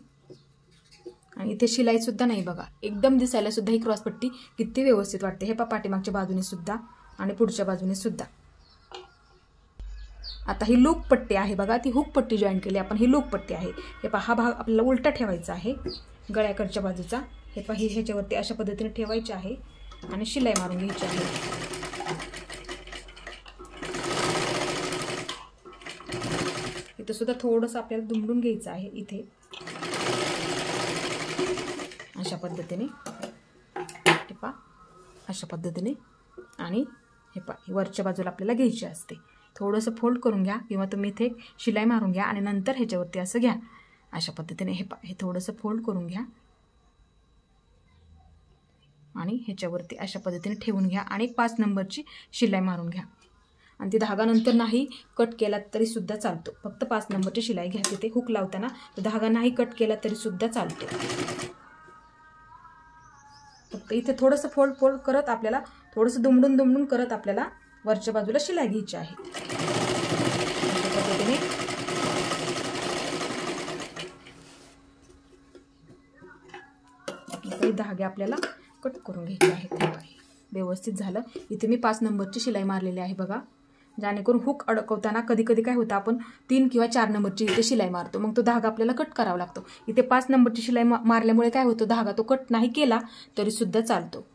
आणि इथे शिलाई सुद्धा नाही बघा, एकदम दिसायला सुद्धा ही क्रॉसपट्टी किती व्यवस्थित वाटते. हे पहा पाठीमागच्या बाजूने सुद्धा आणि पुढच्या बाजूने सुद्धा. आता ही लूक पट्टी आहे बघा, ती हुक पट्टी जॉईन केली आपण. ही लूक पट्टी आहे. हे पहा हा भाग आपल्याला उलटा ठेवायचा आहे गळ्याकडच्या बाजूचा. हे पहा ही ह्याच्यावरती अशा पद्धतीने ठेवायची आहे आणि शिलाई मारून घ्यायची आहे. इथे सुद्धा थोडंसं आपल्याला दुमडून घ्यायचं आहे इथे अशा पद्धतीने. हे पहा अशा पद्धतीने. आणि हे पहा वरच्या बाजूला आपल्याला घ्यायची असते. थोडंसं फोल्ड करून घ्या किंवा तुम्ही इथे शिलाई मारून घ्या आणि नंतर ह्याच्यावरती असं घ्या अशा पद्धतीने. हे पहा हे थोडंसं फोल्ड करून घ्या आणि ह्याच्यावरती अशा पद्धतीने ठेवून घ्या आणि 5 नंबरची शिलाई मारून घ्या. आणि ती धागा नंतर नाही कट केला तरी सुद्धा चालतो. फक्त 5 नंबरची शिलाई घ्या. तिथे हुक लावताना तो धागा नाही कट केला तरी सुद्धा चालतो. फक्त इथे थोडंसं फोल्ड करत आपल्याला थोडंसं दुमडून करत आपल्याला वरच्या बाजूला शिलाई घ्यायची आहे. पद्धतीने काही धागे आपल्याला कट करून घ्यायचे आहेत. व्यवस्थित झालं. इथे मी 5 नंबरची शिलाई मारलेली आहे बघा, जेणेकरून हुक अडकवताना कधी कधी काय होतं आपण 3 किंवा 4 नंबरची इथे शिलाई मारतो, मग तो धागा आपल्याला कट करावा लागतो. इथे 5 नंबरची शिलाई मारल्यामुळे काय होतं, धागा तो कट नाही केला तरी सुद्धा चालतो.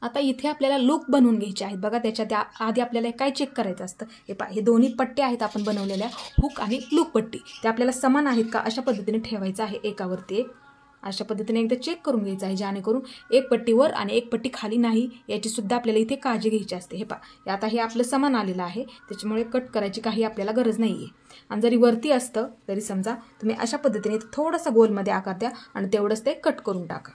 आता इथे आपल्याला लूक बनवून घ्यायचे आहेत बघा. त्याच्या आधी आपल्याला काय चेक करायचं असतं. हे दोन्ही पट्टे आहेत आपण बनवलेल्या, हुक आणि लूक पट्टी, ते आपल्याला समान आहेत का अशा पद्धतीने ठेवायचं आहे एकावरती एक. अशा पद्धतीने एकदा चेक करून घ्यायचं आहे जेणेकरून एक पट्टी वर आणि एक पट्टी खाली नाही याची सुद्धा आपल्याला इथे काळजी घ्यायची असते. हे पहा आता हे आपलं समान आलेलं आहे, त्याच्यामुळे कट करायची काही आपल्याला गरज नाही आहे. आणि जरी वरती असतं तरी समजा तुम्ही अशा पद्धतीने थोडासा गोलमध्ये आकार द्या आणि तेवढंच ते कट करून टाका.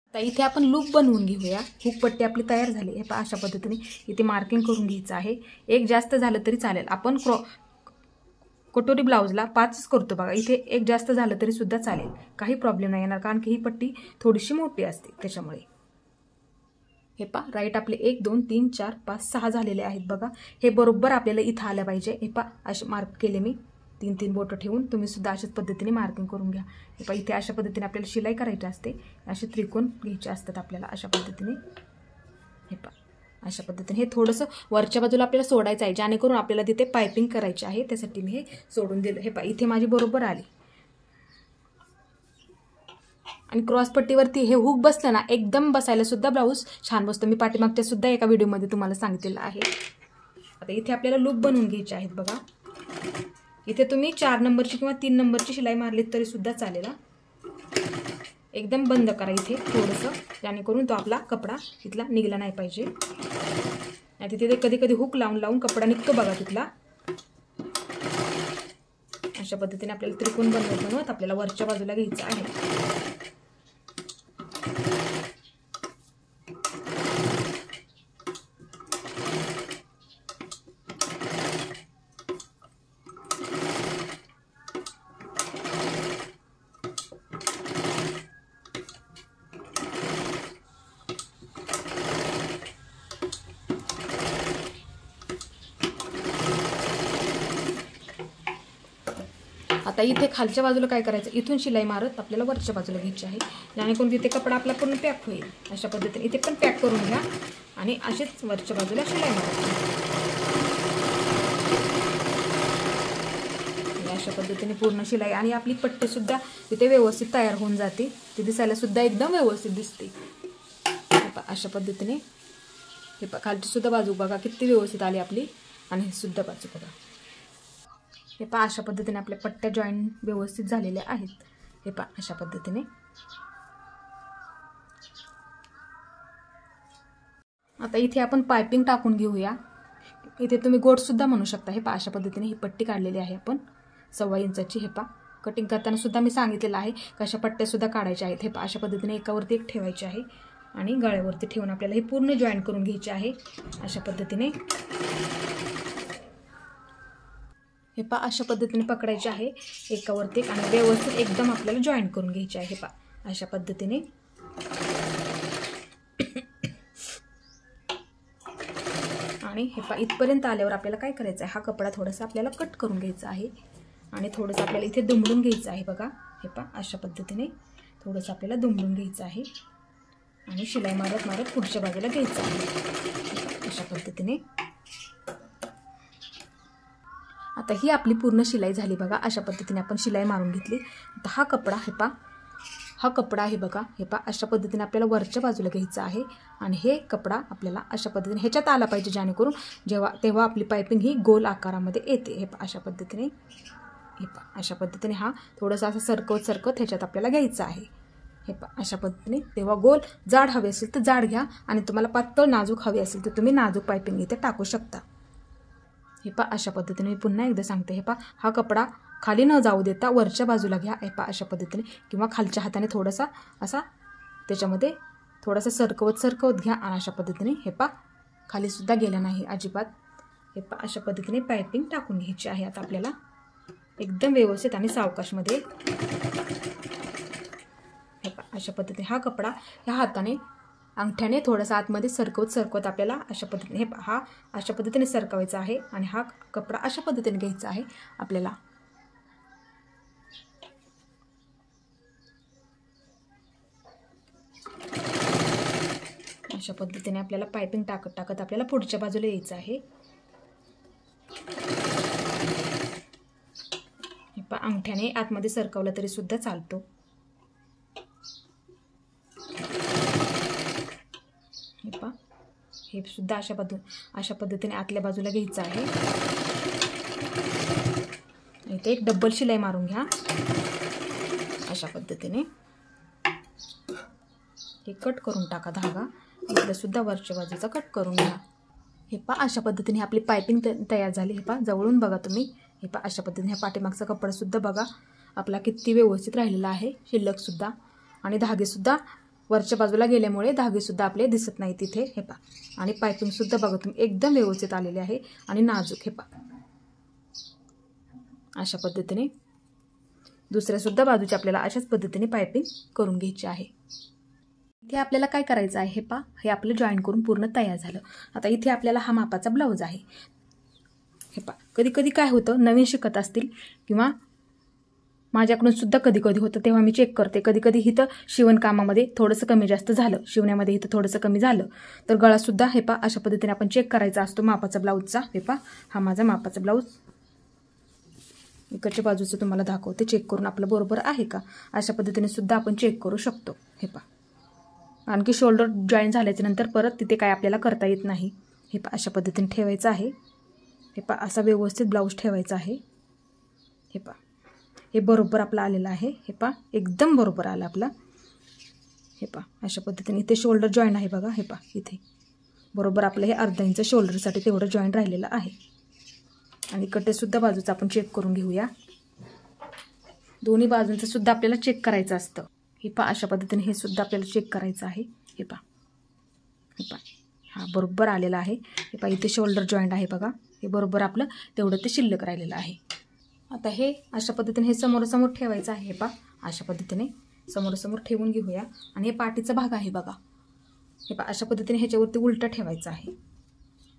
आता इथे आपण लूप बनवून घेऊया. हुक पट्टी आपली तयार झाली. हे पहा अशा पद्धतीने इथे मार्किंग करून घ्यायचं आहे. एक जास्त झालं तरी चालेल. आपण कटोरी ब्लाऊजला 5च करतो बघा. इथे एक जास्त झालं तरी सुद्धा चालेल, काही प्रॉब्लेम नाही येणार, कारण की ही पट्टी थोडीशी मोठी असते त्याच्यामुळे. हे पा राईट आपले 1 2 3 4 5 6 झालेले आहेत बघा. हे बरोबर आपल्याला इथं आलं पाहिजे. हे पा असे मार्क केले मी 3 बोटं ठेवून. तुम्ही सुद्धा अशाच पद्धतीने मार्किंग करून घ्या. हे पा इथे अशा पद्धतीने आपल्याला शिलाई करायची असते. असे त्रिकोण घ्यायचे असतात आपल्याला अशा पद्धतीने. हे पा अशा पद्धतीने हे थोडंसं वरच्या बाजूला आपल्याला सोडायचं आहे, जेणेकरून आपल्याला तिथे पायपिंग करायची आहे. त्यासाठी मी हे सोडून दिलं. हे पा इथे माझी बरोबर आली. आणि क्रॉसपट्टीवरती हे हुक बसलं ना, एकदम बसायला सुद्धा ब्लाऊज छान बसतो. मी पाठीमागच्या सुद्धा एका व्हिडिओमध्ये तुम्हाला सांगितलेलं आहे. आता इथे आपल्याला लूप बनवून घ्यायचे आहेत बघा. इथे तुम्ही 4 नंबरची किंवा 3 नंबरची शिलाई मारलीत तरी सुद्धा चालेल. एकदम बंद करा इथे थोडंसं, जेणेकरून तो आपला कपडा तिथला निघला नाही पाहिजे. आणि तिथे कधी कधी हुक लावून कपडा निघतो बघा तिथला. अशा पद्धतीने आपल्याला त्रिकोण बनवत आपल्याला वरच्या बाजूला घ्यायचं आहे. आता इथे खालच्या बाजूला काय करायचं, इथून शिलाई मारत आपल्याला वरच्या बाजूला घ्यायची आहे, जेणेकरून तिथे कपडा आपला पूर्ण पॅक होईल. अशा पद्धतीने इथे पण पॅक करून घ्या आणि अशीच वरच्या बाजूला शिलाई मारायची. अशा पद्धतीने पूर्ण शिलाई आणि आपली पट्टी सुद्धा तिथे व्यवस्थित तयार होऊन जाते. ती दिसायला सुद्धा एकदम व्यवस्थित दिसते. अशा पद्धतीने हे खालची सुद्धा बाजू बघा किती व्यवस्थित आली आपली. आणि ही सुद्धा बाजू बघा. हे पहा अशा पद्धतीने आपल्या पट्ट्या जॉईंट व्यवस्थित झालेल्या आहेत. हे पहा अशा पद्धतीने. आता इथे आपण पायपिंग टाकून घेऊया. इथे तुम्ही गोट सुद्धा म्हणू शकता. हे पहा अशा पद्धतीने ही पट्टी काढलेली आहे आपण 1.25 इंचाची. हे पहा कटिंग करताना सुद्धा मी सांगितलेलं आहे कशा पट्ट्या सुद्धा काढायच्या आहेत. हे पहा अशा पद्धतीने एकावरती एक ठेवायची आहे आणि गळ्यावरती ठेवून आपल्याला हे पूर्ण जॉईंट करून घ्यायचे आहे अशा पद्धतीने. हे पहा अशा पद्धतीने पकडायचे आहे एकावरती एक आणि व्यवस्थित एकदम आपल्याला जॉईंट करून घ्यायचे आहे. हे पहा अशा पद्धतीने. आणि हे पहा इथपर्यंत आल्यावर आपल्याला काय करायचं आहे, हा कपडा थोडासा आपल्याला कट करून घ्यायचा आहे आणि थोडंसं आपल्याला इथे दुमडून घ्यायचं आहे बघा. हे पहा अशा पद्धतीने थोडंसं आपल्याला दुमडून घ्यायचं आहे आणि शिलाई मारत मारत पुढच्या बाजूला घ्यायचं आहे अशा पद्धतीने. आता ही आपली पूर्ण शिलाई झाली बघा. अशा पद्धतीने आपण शिलाई मारून घेतली. आता हा कपडा हे पहा, हा कपडा आहे बघा. हे पहा अशा पद्धतीने आपल्याला वरच्या बाजूला घ्यायचं आहे आणि हे कपडा आपल्याला अशा पद्धतीने ह्याच्यात आला पाहिजे, जेणेकरून तेव्हा आपली पायपिंग ही गोल आकारामध्ये येते. हे पहा अशा पद्धतीने. हे पहा अशा पद्धतीने हा थोडासा असं सरकवत ह्याच्यात आपल्याला घ्यायचं आहे. हे पहा अशा पद्धतीने. तेव्हा गोल जाड हवे असेल तर जाड घ्या आणि तुम्हाला पातळ नाजूक हवी असेल तर तुम्ही नाजूक पायपिंग इथे टाकू शकता. हे पहा अशा पद्धतीने. मी पुन्हा एकदा सांगते. हे पहा हा कपडा खाली न जाऊ देता वरच्या बाजूला घ्या. हे पहा अशा पद्धतीने, किंवा खालच्या हाताने थोडासा असा त्याच्यामध्ये थोडासा सरकवत घ्या आणि अशा पद्धतीने हे पहा खाली सुद्धा गेला नाही अजिबात. हे पहा अशा पद्धतीने पायपिंग टाकून घ्यायची आहे आता आपल्याला एकदम व्यवस्थित आणि सावकाशमध्ये. हे पहा अशा पद्धतीने हा कपडा ह्या हाताने अंगठ्याने थोडासा आतमध्ये सरकवत आपल्याला अशा पद्धतीने हा अशा पद्धतीने सरकवायचा आहे आणि हा कपडा अशा पद्धतीने घ्यायचा आहे आपल्याला. अशा पद्धतीने आपल्याला पायपिंग टाकत आपल्याला पुढच्या बाजूला यायचं आहे. हे पहा अंगठ्याने आतमध्ये सरकवलं तरी सुद्धा चालतो. हे सुद्धा अशा पद्धतीने आतल्या बाजूला घ्यायचं आहे. इथे एक डबल शिलाई मारून घ्या अशा पद्धतीने. हे कट करून टाका धागा. इथलं सुद्धा वरच्या बाजूचा कट करून घ्या. हे पहा अशा पद्धतीने आपली पायपिंग तयार झाली. हे पहा जवळून बघा तुम्ही. हे पहा अशा पद्धतीने हा पाठीमागचा कपडा सुद्धा बघा आपला किती व्यवस्थित राहिलेला आहे, शिल्लक सुद्धा. आणि धागे सुद्धा वरच्या बाजूला गेल्यामुळे धागे सुद्धा आपले दिसत नाही तिथे. हे पहा आणि पायपिंग सुद्धा बघा तुम्ही एकदम व्यवस्थित आलेले आहे आणि नाजूक. हे पहा अशा पद्धतीने दुसऱ्या सुद्धा बाजूची आपल्याला अशाच पद्धतीने पायपिंग करून घ्यायची आहे। इथे आपल्याला काय करायचं आहे, हे पहा, हे आपलं जॉईन करून पूर्ण तयार झालं। आता इथे आपल्याला हा मापाचा ब्लाऊज आहे। हे पहा, कधी कधी काय होतं, नवीन शिकत असतील किंवा माझ्याकडून सुद्धा कधी कधी होतं, तेव्हा मी चेक करते। कधी कधी इथं शिवणकामामध्ये थोडंसं कमी जास्त झालं, शिवण्यामध्ये इथं थोडंसं कमी झालं तर गळासुद्धा हे पहा अशा पद्धतीने आपण चेक करायचा असतो मापाचा ब्लाऊजचा। हे पहा, हा माझा मापाचा ब्लाऊज इकडच्या बाजूचं तुम्हाला दाखवते, चेक करून आपलं बरोबर आहे का अशा पद्धतीने सुद्धा आपण चेक करू शकतो। हे पहा, आणखी शोल्डर जॉईन झाल्याच्या नंतर परत तिथे काय आपल्याला करता येत नाही। हे पहा, अशा पद्धतीने ठेवायचं आहे। हे पहा, असा व्यवस्थित ब्लाऊज ठेवायचा आहे। हे पहा, हे बरोबर आपलं आलेलं आहे। हे पहा, एकदम बरोबर आलं आपलं। हे पहा, अशा पद्धतीने इथे शोल्डर जॉईन आहे बघा। हे पहा, इथे बरोबर आपलं हे अर्धा इंच शोल्डरसाठी तेवढं जॉईन राहिलेलं आहे। आणि कटेसुद्धा बाजूचं आपण चेक करून घेऊया। दोन्ही बाजूंचं सुद्धा आपल्याला चेक करायचं असतं। हे पहा, अशा पद्धतीने हे सुद्धा आपल्याला चेक करायचं आहे। हे पहा, हे पहा, हा बरोबर आलेला आहे। हे पहा, इथे शोल्डर जॉईंट आहे बघा, हे बरोबर आपलं तेवढं ते शिल्लक राहिलेलं आहे। आता हे अशा पद्धतीने हे समोरासमोर ठेवायचं आहे। हे पहा, अशा पद्धतीने समोरासमोर ठेवून घेऊया। आणि हे पाठीचा भाग आहे बघा, हे पहा अशा पद्धतीने ह्याच्यावरती उलटं ठेवायचं आहे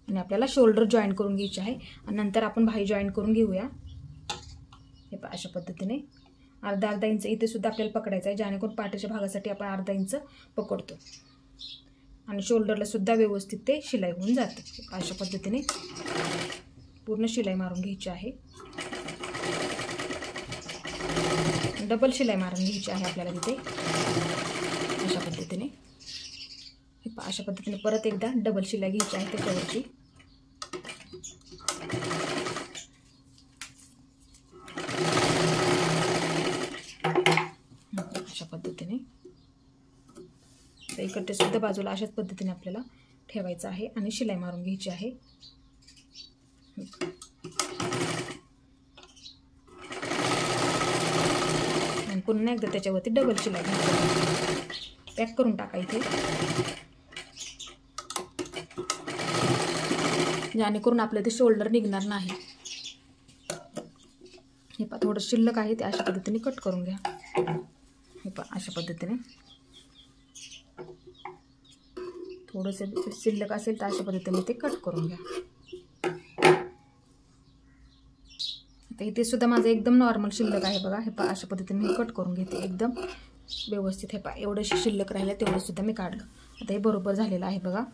आणि आपल्याला शोल्डर जॉईन करून घ्यायचे आहे आणि नंतर आपण भाई जॉईन करून घेऊया। हे पहा, अशा पद्धतीने अर्धा इंच इथे सुद्धा आपल्याला पकडायचं आहे, जेणेकरून पाठीच्या भागासाठी आपण अर्धा इंच पकडतो आणि शोल्डरला सुद्धा व्यवस्थित ते शिलाई होऊन जातं। अशा पद्धतीने पूर्ण शिलाई मारून घ्यायची आहे, डबल शिलाई मारून घ्यायची आहे आपल्याला तिथे अशा पद्धतीने। हे पहा, अशा पद्धतीने परत एकदा डबल शिलाई घ्यायची आहे त्याच्यावरची। अशा पद्धतीने इकडे सुद्धा बाजूला अशाच पद्धतीने आपल्याला ठेवायचं आहे आणि शिलाई मारून घ्यायची आहे। आणि पुन्हा एकदा त्याच्यावरती डबल शिलाई घ्यायची, पॅक करून टाकायचे जेणेकरून आपलं ते शोल्डर निघणार नाही। हे पहा, थोडं शिल्लक आहे ते अशा पद्धतीने कट करून घ्या। हे पहा, अशा पद्धतीने थोडंसं शिल्लक असेल तर अशा पद्धतीने ते कट करून घ्या। आता इथे सुद्धा माझं एकदम नॉर्मल शिल्लक आहे बघा। हे पहा, अशा पद्धतीने मी कट करून घेते एकदम व्यवस्थित। हे पहा, एवढं शिल्लक राहिलं तेवढं सुद्धा मी काढलं। आता हे बरोबर झालेलं आहे बघा।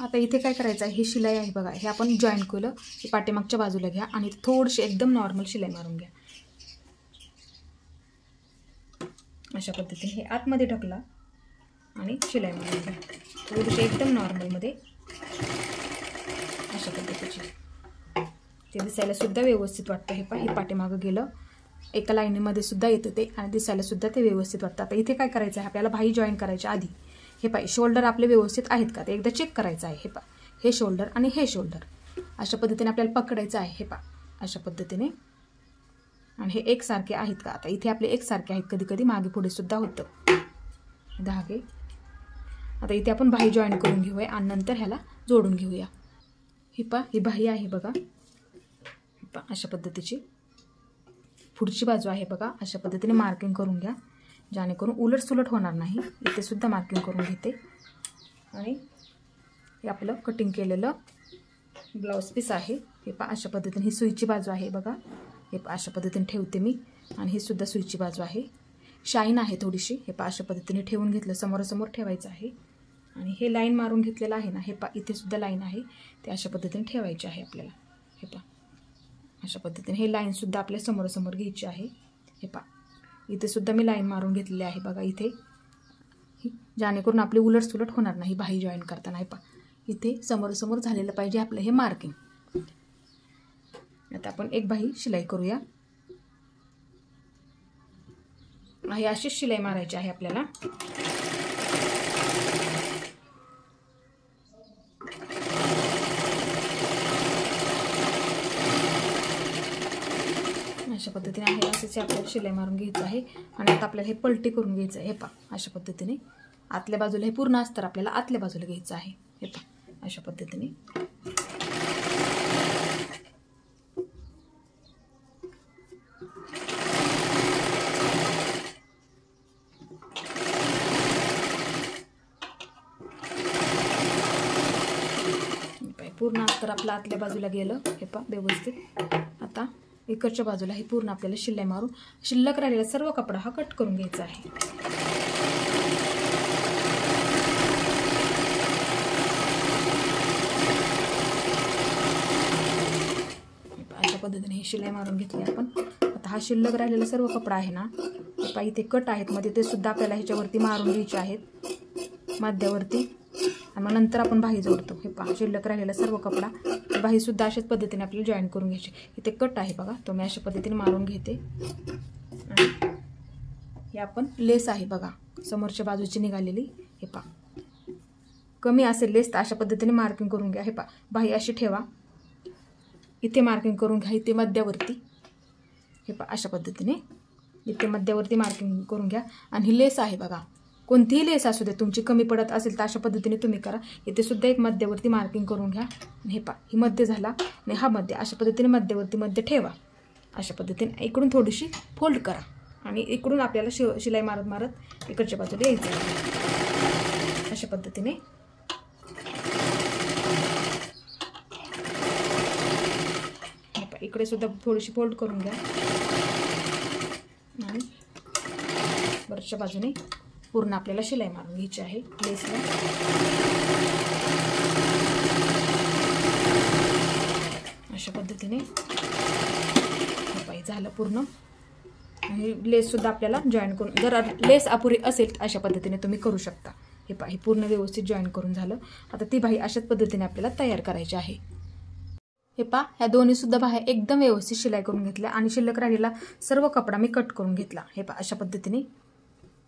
आता इथे काय करायचं आहे, ही शिलाई आहे बघा, हे आपण जॉईन केलं, हे पाठीमागच्या बाजूला घ्या आणि थोडीशी एकदम नॉर्मल शिलाई मारून घ्या। अशा पद्धतीने हे आतमध्ये ढकला आणि शिलाई मारून घ्या थोडीशी एकदम नॉर्मलमध्ये अशा पद्धतीची। ते दिसायला सुद्धा व्यवस्थित वाटतं। हे पहा, हे पाठीमागं गेलं, एका लाईनीमध्ये सुद्धा येतं ते आणि दिसायला सुद्धा ते व्यवस्थित वाटतं। आता इथे काय करायचं आहे, आपल्याला भाई जॉईन करायच्या आधी हे पहा, शोल्डर आपले व्यवस्थित आहेत का ते एकदा चेक करायचं आहे। हे पहा, हे शोल्डर आणि हे शोल्डर अशा पद्धतीने आपल्याला पकडायचं आहे। हे पहा, अशा पद्धतीने, आणि हे एकसारखे आहेत का, आता इथे आपले एकसारखे आहेत, कधी कधी मागे पुढे सुद्धा होतं धागे। आता इथे आपण भाई जॉईन करून घेऊया आणि नंतर ह्याला जोडून घेऊया। ही पहा, ही भाई आहे बघा, अशा पद्धतीची पुढची बाजू आहे बघा, अशा पद्धतीने मार्किंग करून घ्या जेणेकरून उलट सुलट होणार नाही। इथे सुद्धा मार्किंग करून घेते आणि हे आपलं कटिंग केलेलं ब्लाउज पीस आहे। हे पहा, अशा पद्धतीने ही सुईची बाजू आहे बघा। हे पहा, अशा पद्धतीने ठेवते मी आणि ही सुद्धा सुईची बाजू आहे, शाईन आहे थोडीशी। हे पहा, अशा पद्धतीने ठेवून घेतलं, समोरासमोर ठेवायचं आहे आणि हे लाईन मारून घेतलेलं आहे ना, हे पहा इथे सुद्धा लाईन आहे, ते अशा पद्धतीने ठेवायची आहे आपल्याला। हे पहा, अशा पद्धतीने हे लाईन सुद्धा आपल्या समोरासमोर घ्यायची आहे। हे पहा, इथे सुद्धा मी लाईन मारून घेतलेली आहे बघा इथे, जेणेकरून आपली उलट सुलट होणार नाही भाई जॉईन करताना। हे पहा, इथे समोरासमोर झालेलं पाहिजे आपलं हे मार्किंग। आता आपण एक भाई शिलाई करूया, हे अशीच शिलाई मारायची आहे आपल्याला। अशा पद्धतीने आहे असेच आपल्याला शिलाई मारून घ्यायचं आहे आणि आता आपल्याला हे पलटी करून घ्यायचं आहे। हे पहा, अशा पद्धतीने आतल्या बाजूला हे पूर्ण अस्तर आपल्याला आतल्या बाजूला घ्यायचं आहे। हे पहा, अशा पद्धतीने पूर्ण अस्तर आपलं आतल्या बाजूला गेलं हे पहा व्यवस्थित. आता इकडच्या बाजूला हे पूर्ण आपल्याला शिलाई मारून शिल्लक राहिलेला सर्व कपडा हा कट करून घ्यायचा आहे. अशा पद्धतीने हे शिलाई मारून घेतली आपण. आता हा शिल्लक राहिलेला सर्व कपडा आहे ना, पहा इथे कट आहेत मध्ये, ते सुद्धा आपल्याला ह्याच्यावरती मारून घ्यायचे आहेत मध्यावरती. आणि मग नंतर आपण बाही जोडतो. हे पहा शिल्लक राहिलेला सर्व कपडा बाही सुद्धा अशाच पद्धतीने आपल्याला जॉईन करून घ्यायची. इथे कट आहे बघा, तो मी अशा पद्धतीने मारून घेते. आणि हे आपण लेस आहे बघा समोरच्या बाजूची निघालेली, हे पहा कमी असेल लेस तर अशा पद्धतीने मार्किंग करून घ्या. हे पहा बाही अशी ठेवा, इथे मार्किंग करून घ्या, इथे मध्यावरती. हे पहा अशा पद्धतीने इथे मध्यावरती मार्किंग करून घ्या. आणि ही लेस आहे बघा, कोणतीही लेस असू दे तुमची कमी पडत असेल तर अशा पद्धतीने तुम्ही करा. इथे सुद्धा एक मध्यावरती मार्किंग करून घ्या. आणि हे पहा ही मध्य झाला आणि हा मध्य, अशा पद्धतीने मध्यावरती मध्य ठेवा. अशा पद्धतीने इकडून थोडीशी फोल्ड करा आणि इकडून आपल्याला शिलाई मारत मारत इकडच्या बाजूला यायचं आहे. अशा पद्धतीने इकडे सुद्धा थोडीशी फोल्ड करून घ्या आणि वरच्या बाजूने पूर्ण आपल्याला शिलाई मारून घ्यायची आहे लेसला. अशा पद्धतीने झालं पूर्ण. आणि लेस सुद्धा आपल्याला जॉईन करून, जर लेस अपुरी असेल अशा पद्धतीने तुम्ही करू शकता. हे पहा हे पूर्ण व्यवस्थित जॉईन करून झालं. आता ती बाही अशाच पद्धतीने आपल्याला तयार करायची आहे. हे पहा ह्या दोन्ही सुद्धा बाह्या एकदम व्यवस्थित शिलाई करून घेतल्या आणि शिल्लक राहिलेला सर्व कपडा मी कट करून घेतला. हे पहा अशा पद्धतीने.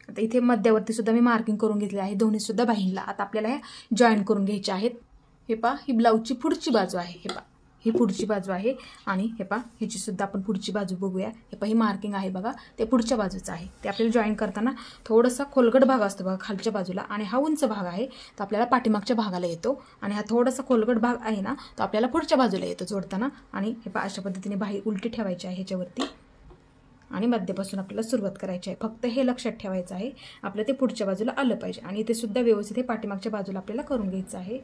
आता इथे मध्यावरती सुद्धा मी मार्किंग करून घेतली आहे दोन्ही सुद्धा बाहींना. आता आपल्याला हे जॉईन करून घ्यायचे आहेत. हे पहा ही ब्लाऊजची पुढची बाजू आहे. हे पहा ही पुढची बाजू आहे आणि हे पहा ह्याची सुद्धा आपण पुढची बाजू बघूया. हे पहा ही मार्किंग आहे बघा, ते पुढच्या बाजूचं आहे. ते आपल्याला जॉईन करताना थोडासा खोलगट भाग असतो बघा खालच्या बाजूला आणि हा उंच भाग आहे तो आपल्याला पाठीमागच्या भागाला येतो. आणि हा थोडासा खोलगट भाग आहे ना तो आपल्याला पुढच्या बाजूला येतो जोडताना. आणि हे पहा अशा पद्धतीने बाही उलटी ठेवायची आहे ह्याच्यावरती आणि मध्यपासून आपल्याला सुरुवात करायची आहे. फक्त हे लक्षात ठेवायचं आहे आपलं ते पुढच्या बाजूला आलं पाहिजे. आणि ते सुद्धा व्यवस्थित हे पाठीमागच्या बाजूला आपल्याला करून घ्यायचं आहे.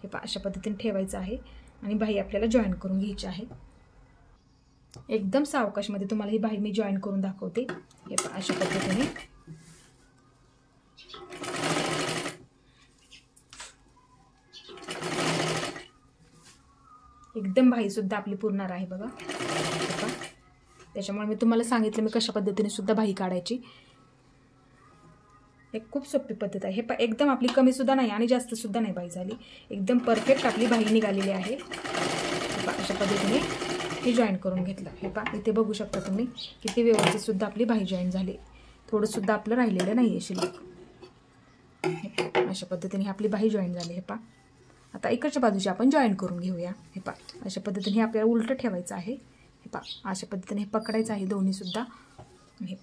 हे पहा अशा पद्धतीने ठेवायचं आहे आणि बाही आपल्याला जॉईन करून घ्यायची आहे. एकदम सावकाशमध्ये तुम्हाला ही बाही मी जॉईन करून दाखवते. हे पहा अशा पद्धतीने. एकदम बाही सुद्धा आपली पुरणार आहे बघा. त्याच्यामुळे मी तुम्हाला सांगितलं मी कशा पद्धतीने सुद्धा बाही काढायची. एक खूप सोपी पद्धत आहे. हे पहा एकदम आपली कमी सुद्धा नाही आणि जास्त सुद्धा नाही बाही झाली, एकदम परफेक्ट आपली बाही निघालेली आहे. अशा पद्धतीने हे जॉईन करून घेतलं. हे पहा इथे बघू शकता तुम्ही किती व्यवस्थित सुद्धा आपली बाही जॉईन झाली. थोडं सुद्धा आपलं राहिलेलं नाही आहे शिल्लक. अशा पद्धतीने आपली बाही जॉईन झाली. हे पहा आता इकडच्या बाजूची आपण जॉईन करून घेऊया. हे पहा अशा पद्धतीने आपल्याला उलटं ठेवायचं आहे. हे पहा अशा पद्धतीने हे पकडायचं आहे दोन्ही सुद्धा. हे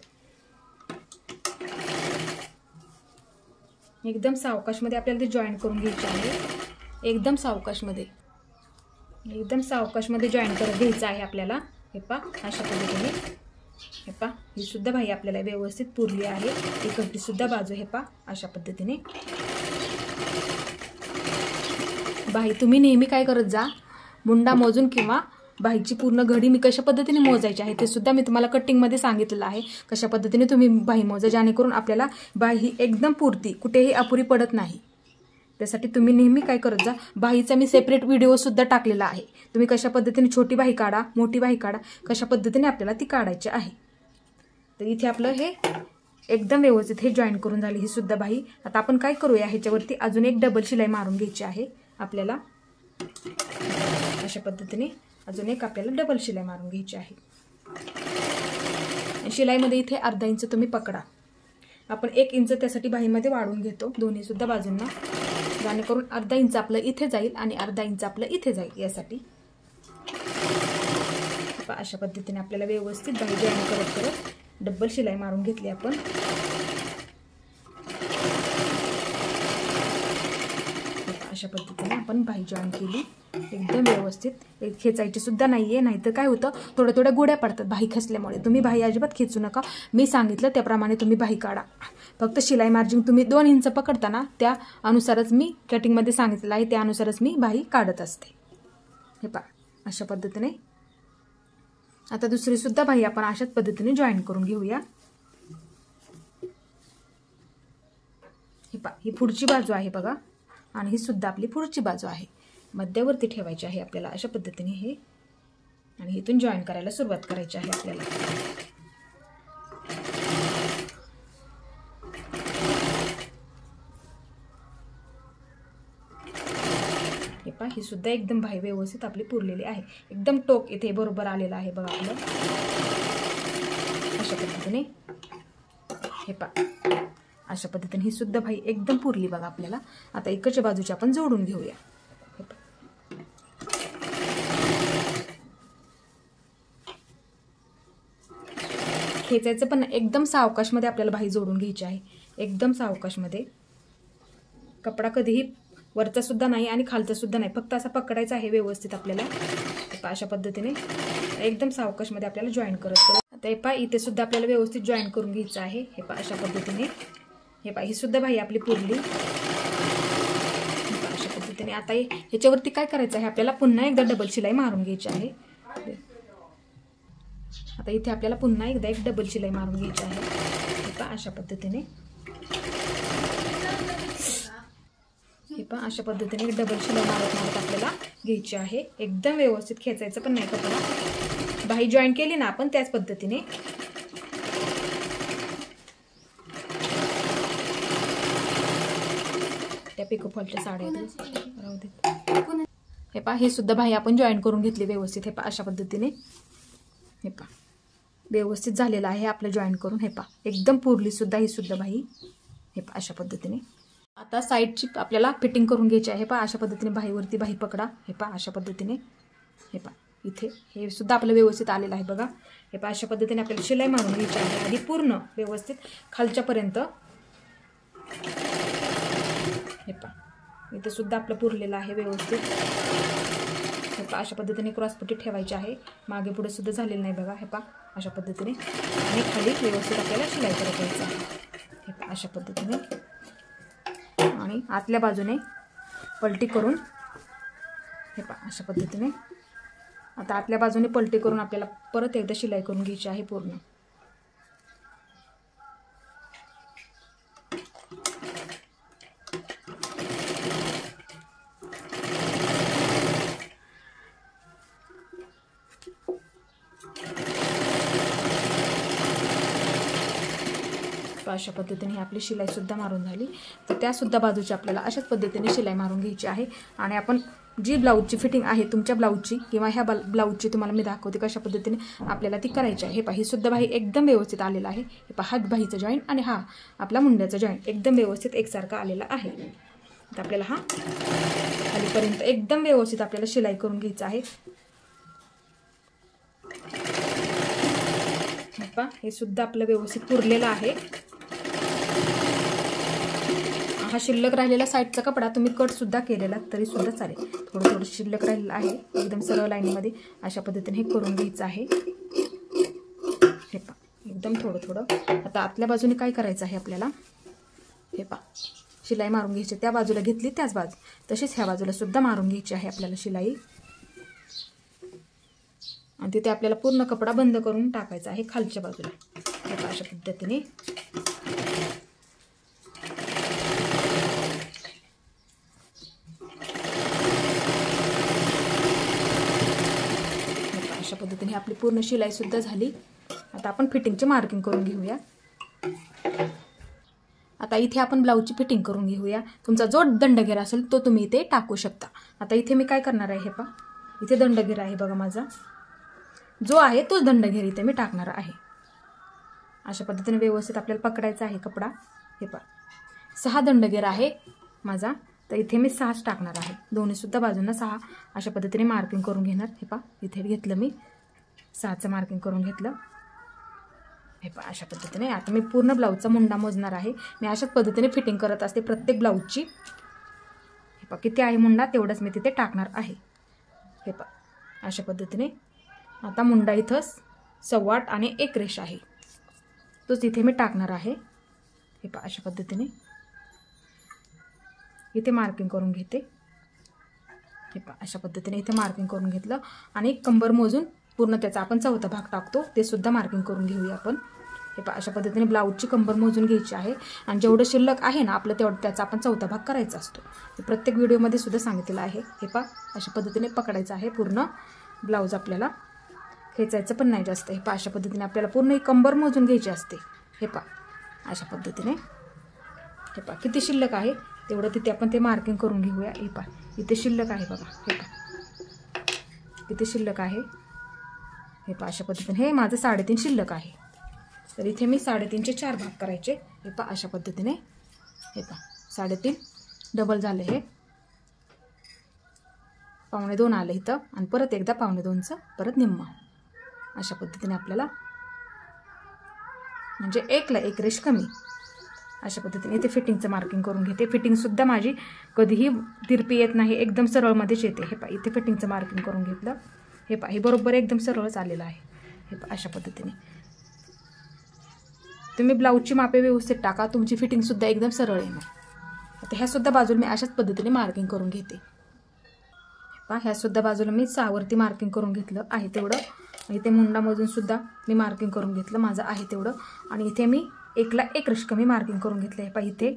एकदम सावकाशमध्ये आपल्याला ते जॉईन करून घ्यायचे आहे. एकदम सावकाशमध्ये जॉईन करून घ्यायचं आहे आपल्याला. हे पहा अशा पद्धतीने. हे पहा ही सुद्धा बाही आपल्याला व्यवस्थित पुरली आहे. इकडची सुद्धा बाजू हे पहा अशा पद्धतीने. बाही तुम्ही नेहमी काय करत जा, मुंडा मोजून किंवा बाहीची पूर्ण घडी मी कशा पद्धतीने मोजायची आहे ते सुद्धा मी तुम्हाला कटिंगमध्ये सांगितलेलं आहे. कशा पद्धतीने तुम्ही बाही मोजा जेणेकरून आपल्याला बाही एकदम पुरती, कुठेही अपुरी पडत नाही. त्यासाठी तुम्ही नेहमी काय करत जा, बाहीचा मी सेपरेट व्हिडिओ सुद्धा टाकलेला आहे. तुम्ही कशा पद्धतीने छोटी बाही काढा, मोठी बाही काढा, कशा पद्धतीने आपल्याला ती काढायची आहे. तर इथे आपलं हे एकदम व्यवस्थित हे जॉईन करून झाली ही सुद्धा बाही. आता आपण काय करूया, ह्याच्यावरती अजून एक डबल शिलाई मारून घ्यायची आहे आपल्याला. अशा पद्धतीने अजून एक आपल्याला डबल शिलाई मारून घ्यायची आहे. शिलाईमध्ये इथे अर्धा इंच तुम्ही पकडा. आपण 1 इंच त्यासाठी बाहीमध्ये वाढून घेतो दोन्ही सुद्धा बाजूंना, जेणेकरून अर्धा इंच आपलं इथे जाईल आणि अर्धा इंच आपलं इथे जाईल यासाठी. अशा पद्धतीने आपल्याला व्यवस्थित बाही जॉईन करत करत डबल शिलाई मारून घेतली आपण. अशा पद्धतीने आपण बाही जॉईन केली एकदम व्यवस्थित. खेचायची सुद्धा नाहीये, नाहीतर काय होतं थोड्या थोड्या गोड्या पडतात बाही खसल्यामुळे. तुम्ही बाही अजिबात खेचू नका. मी सांगितलं त्याप्रमाणे तुम्ही बाही काढा. फक्त शिलाई मार्जिन तुम्ही 2 इंच पकडताना त्या अनुसारच मी कटिंगमध्ये सांगितलेलं आहे, त्यानुसारच मी बाही काढत असते. हे पहा अशा पद्धतीने. आता दुसरी सुद्धा बाही आपण अशाच पद्धतीने जॉईन करून घेऊया. हे पहा ही पुढची बाजू आहे बघा, आणि ही सुद्धा आपली पुढची बाजू आहे. मध्यवर्ती ठेवायची आहे आपल्याला अशा पद्धतीने हे, आणि इथून जॉईन करायला सुरुवात करायची आहे आपल्याला. हे पहा ही सुद्धा एकदम बाही व्यवस्थित आपली पुरलेली आहे. एकदम टोक इथे बरोबर आलेलं आहे बघा आपलं अशा पद्धतीने. हे पहा अशा पद्धतीने ही सुद्धा बाही एकदम पुरली बघा आपल्याला. आता इकडच्या बाजूची आपण जोडून घेऊया. खेचायचं पण एकदम सावकाशमध्ये आपल्याला बाही जोडून घ्यायची आहे. एकदम सावकाशमध्ये. कपडा कधीही वरचा सुद्धा नाही आणि खालचा सुद्धा नाही, फक्त असा पकडायचा आहे व्यवस्थित आपल्याला. अशा पद्धतीने एकदम सावकाशमध्ये आपल्याला जॉईन करत. आता हे पहा इथे सुद्धा आपल्याला व्यवस्थित जॉईन करून घ्यायचं आहे. हे पहा अशा पद्धतीने. हे पहा ही सुद्धा बाही आपली पुरली अशा पद्धतीने. आता ह्याच्यावरती काय करायचं आहे आपल्याला, पुन्हा एकदा डबल शिलाई मारून घ्यायची आहे. आता इथे आपल्याला पुन्हा एकदा एक डबल शिलाई मारून घ्यायची आहे. हे पहा अशा पद्धतीने. हे पहा अशा पद्धतीने एक डबल शिलाई मारत मारत आपल्याला घ्यायची आहे. एकदम व्यवस्थित खेचायचं पण नाही कपडा. बाही जॉईन केली ना आपण त्याच पद्धतीने. त्या पिकोफॉलच्या साड्या राहू देत. हे पहा हे सुद्धा बाही आपण जॉईन करून घेतली व्यवस्थित. हे पहा अशा पद्धतीने. हे पहा व्यवस्थित झालेलं आहे आपलं जॉईन करून. हे पहा एकदम पुरली सुद्धा ही सुद्धा बाही. हे पहा अशा पद्धतीने. आता साईडची आपल्याला फिटिंग करून घ्यायची आहे. पहा अशा पद्धतीने बाहीवरती बाही पकडा. हे पहा अशा पद्धतीने. हे पहा इथे हे सुद्धा आपलं व्यवस्थित आलेलं आहे बघा. हे पहा अशा पद्धतीने आपल्याला शिलाई मारून घ्यायची आहे आधी पूर्ण व्यवस्थित खालच्यापर्यंत. हे पहा इथे सुद्धा आपलं पुरलेलं आहे व्यवस्थित. हे पहा अशा पद्धतीने क्रॉसपट्टी ठेवायची आहे. मागे पुढे सुद्धा झालेलं नाही बघा. हे पहा अशा पद्धतीने. आणि खाली व्यवस्थित आपल्याला शिलाई करत घ्यायचं आहे. हे पहा अशा पद्धतीने. आणि आतल्या बाजूने पलटी करून. हे पहा अशा पद्धतीने. आता आतल्या बाजूने पलटी करून आपल्याला परत एकदा शिलाई करून घ्यायची आहे पूर्ण. अशा पद्धतीने आपली शिलाई सुद्धा मारून झाली. तर त्या सुद्धा बाजूची आपल्याला अशाच पद्धतीने शिलाई मारून घ्यायची आहे. आणि आपण जी ब्लाऊजची फिटिंग आहे तुमच्या ब्लाऊजची किंवा ह्या ब्लाऊजची तुम्हाला मी दाखवते कशा पद्धतीने आपल्याला ती करायची आहे. हे पहा ही सुद्धा बाही एकदम व्यवस्थित आलेला आहे. हे पहा हात बाहीचा जॉईंट आणि हा आपला मुंड्याचा जॉईंट एकदम व्यवस्थित एकसारखा आलेला आहे. तर आपल्याला हा खालीपर्यंत एकदम व्यवस्थित आपल्याला शिलाई करून घ्यायचं आहे. हे पहा हे सुद्धा आपलं व्यवस्थित पुरलेलं आहे. हा शिल्लक राहिलेला साईडचा कपडा तुम्ही कट सुद्धा केलेला तरी सुद्धा चालेल. थोडं शिल्लक राहिलेलं आहे. एकदम सरळ लाईनमध्ये अशा पद्धतीने हे करून घ्यायचं आहे. हे पहा एकदम थोडं. आता आतल्या बाजूने काय करायचं आहे आपल्याला. हे पहा शिलाई मारून घ्यायची. त्या बाजूला घेतली त्याच बाजू तशीच ह्या बाजूला सुद्धा मारून घ्यायची आहे आपल्याला शिलाई. आणि तिथे आपल्याला पूर्ण कपडा बंद करून टाकायचा आहे खालच्या बाजूला. हे पहा अशा पद्धतीने. अशा पद्धतीने आपली पूर्ण शिलाई सुद्धा झाली. आता आपण फिटिंगची मार्किंग करून घेऊया. आता इथे आपण ब्लाऊजची फिटिंग करून घेऊया. तुमचा जो दंडघेरा असेल तो तुम्ही इथे टाकू शकता. आता इथे मी काय करणार आहे. हे पहा इथे दंडघेरा आहे बघा माझा जो आहे तोच दंडघेर इथे मी टाकणार आहे. अशा पद्धतीने व्यवस्थित आपल्याला पकडायचा आहे कपडा. हे पहा 6 दंडघेर आहे माझा. तर इथे मी 6च टाकणार आहे. दोन्ही सुद्धा बाजूंना 6 अशा पद्धतीने मार्किंग करून घेणार. हे पहा इथे घेतलं मी 6चं मार्किंग करून घेतलं. हे पहा अशा पद्धतीने. आता मी पूर्ण ब्लाऊजचा मुंडा मोजणार आहे. मी अशाच पद्धतीने फिटिंग करत असते प्रत्येक ब्लाऊजची. हे पहा किती आहे मुंडा तेवढंच मी तिथे टाकणार आहे. हे पहा अशा पद्धतीने. आता मुंडा इथं 8.25 आणि 1 रेष आहे तोच इथे मी टाकणार आहे. हे पहा अशा पद्धतीने इथे मार्किंग करून घेते. हे पहा अशा पद्धतीने इथे मार्किंग करून घेतलं आणि कंबर मोजून पूर्ण त्याचा आपण चौथा भाग टाकतो ते सुद्धा मार्किंग करून घेऊया आपण। हे पहा अशा पद्धतीने ब्लाऊजची कंबर मोजून घ्यायची आहे आणि जेवढं शिल्लक आहे ना आपलं तेवढं त्याचा आपण चौथा भाग करायचा असतो। ते प्रत्येक व्हिडिओमध्ये सुद्धा सांगितलेलं आहे। हे पहा अशा पद्धतीने पकडायचं आहे पूर्ण ब्लाऊज, आपल्याला खेचायचं पण नाही जास्त। हे पहा अशा पद्धतीने आपल्याला पूर्ण ही कंबर मोजून घ्यायची असते। हे पहा अशा पद्धतीने, हे पहा किती शिल्लक आहे तेवढं तिथे आपण ते मार्किंग करून घेऊया। हे पहा इथे शिल्लक आहे बघा, हे पहा किती शिल्लक आहे। हे पहा अशा पद्धतीने हे माझं 3.5 शिल्लक आहे, तर इथे मी 3.5चे 4 भाग करायचे। हे पहा अशा पद्धतीने, हे पहा 3.5 डबल झाले, हे 2.25 आले इथं आणि परत एकदा 2.25चं परत निम्मा, अशा पद्धतीने आपल्याला म्हणजे 1ला 1 रेष कमी अशा पद्धतीने इथे फिटिंगचं मार्किंग करून घेते। फिटिंगसुद्धा माझी कधीही तिरपी येत नाही, एकदम सरळमध्येच येते। हे पहा इथे फिटिंगचं मार्किंग करून घेतलं। हे पहा हे बरोबर एकदम सरळच आलेलं आहे। हे पहा अशा पद्धतीने तुम्ही ब्लाऊजची मापे व्यवस्थित टाका, तुमची फिटिंगसुद्धा एकदम सरळ येणार। आता ह्यासुद्धा बाजूला मी अशाच पद्धतीने मार्किंग करून घेते। पहा ह्यासुद्धा बाजूला मी 6 वरती मार्किंग करून घेतलं आहे तेवढं। इथे मुंडा मोजून सुद्धा मी मार्किंग करून घेतलं माझं आहे तेवढं आणि इथे मी 1ला 1 रेष कमी मार्किंग करून घेतलं। हे पहा इथे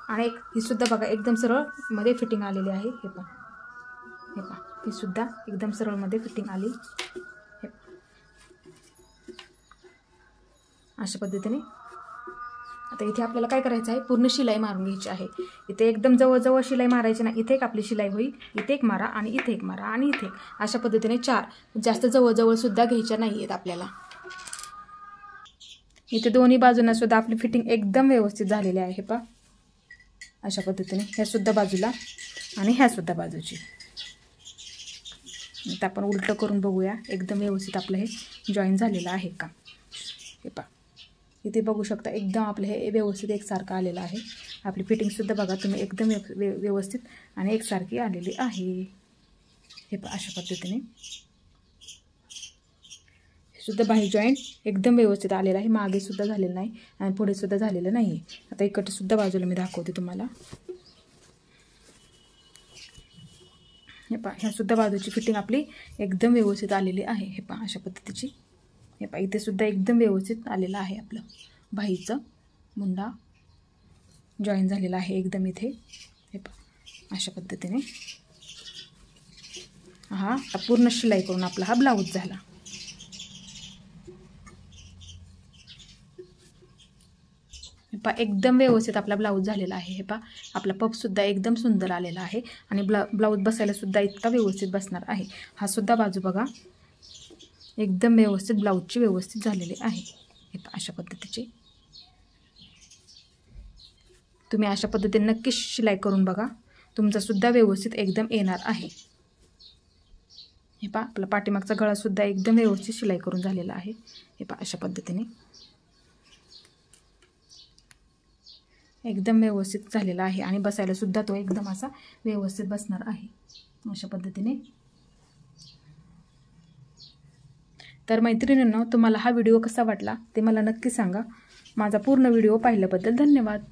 आणि ही सुद्धा बघा एकदम सरळ मध्ये फिटिंग आलेली आहे। हे पहा, हे पहा ही सुद्धा एकदम सरळ मध्ये फिटिंग आली। हे अशा पद्धतीने आता इथे आपल्याला काय करायचं आहे, पूर्ण शिलाई मारून घ्यायची आहे। इथे एकदम जवळ शिलाई मारायची ना, इथे एक आपली शिलाई होईल, इथे एक मारा आणि इथे एक मारा आणि इथे अशा पद्धतीने 4, जास्त जवळ सुद्धा घ्यायच्या नाही आहेत आपल्याला। इथे दोन्ही बाजूंना सुद्धा आपली फिटिंग एकदम व्यवस्थित झालेली आहे। हे पहा अशा पद्धतीने ह्या सुद्धा बाजूला आणि ह्या सुद्धा बाजूची। आता आपण उलटं करून बघूया एकदम व्यवस्थित आपलं हे जॉईन झालेलं आहे का। हे पहा इथे बघू शकता एकदम आपलं हे व्यवस्थित एकसारखं आलेलं आहे। आपली फिटिंगसुद्धा बघा तुम्ही एकदम व्यवस्थित आणि एकसारखी आलेली आहे। हे पहा अशा पद्धतीने सुद्धा बाही जॉईंट एकदम व्यवस्थित आलेला आहे, मागे सुद्धा झालेलं नाही आणि पुढे सुद्धा झालेलं नाही आहे। आता इकडे सुद्धा बाजूला मी दाखवते तुम्हाला। हे पहा ह्या सुद्धा बाजूची फिटिंग आपली एकदम व्यवस्थित आलेली आहे। हे पहा अशा पद्धतीची, हे पहा इथे सुद्धा एकदम व्यवस्थित आलेलं आहे आपलं बाहीचं मुंडा जॉईन झालेला आहे एकदम इथे। हे पहा अशा पद्धतीने हा पूर्ण शिलाई करून आपला हा ब्लाऊज झाला। हे पहा एकदम व्यवस्थित आपला ब्लाऊज झालेला आहे। हे पहा आपला पफसुद्धा एकदम सुंदर आलेला आहे आणि ब्लाऊज बसायला सुद्धा इतका व्यवस्थित बसणार आहे। हा सुद्धा बाजू बघा एकदम व्यवस्थित ब्लाऊजची व्यवस्थित झालेली आहे। हे पहा अशा पद्धतीची तुम्ही अशा पद्धतीने नक्कीच शिलाई करून बघा, तुमचा सुद्धा व्यवस्थित एकदम येणार आहे। हे पहा आपला पाठीमागचा गळा सुद्धा एकदम व्यवस्थित शिलाई करून झालेला आहे। हे पहा अशा पद्धतीने एकदम व्यवस्थित झालेला आहे आणि बसायला सुद्धा तो एकदम असा व्यवस्थित बसणार आहे अशा पद्धतीने। तर मैत्रिणींनो तुम्हाला हा व्हिडिओ कसा वाटला ते मला नक्की सांगा। माझा पूर्ण व्हिडिओ पाहिल्याबद्दल धन्यवाद।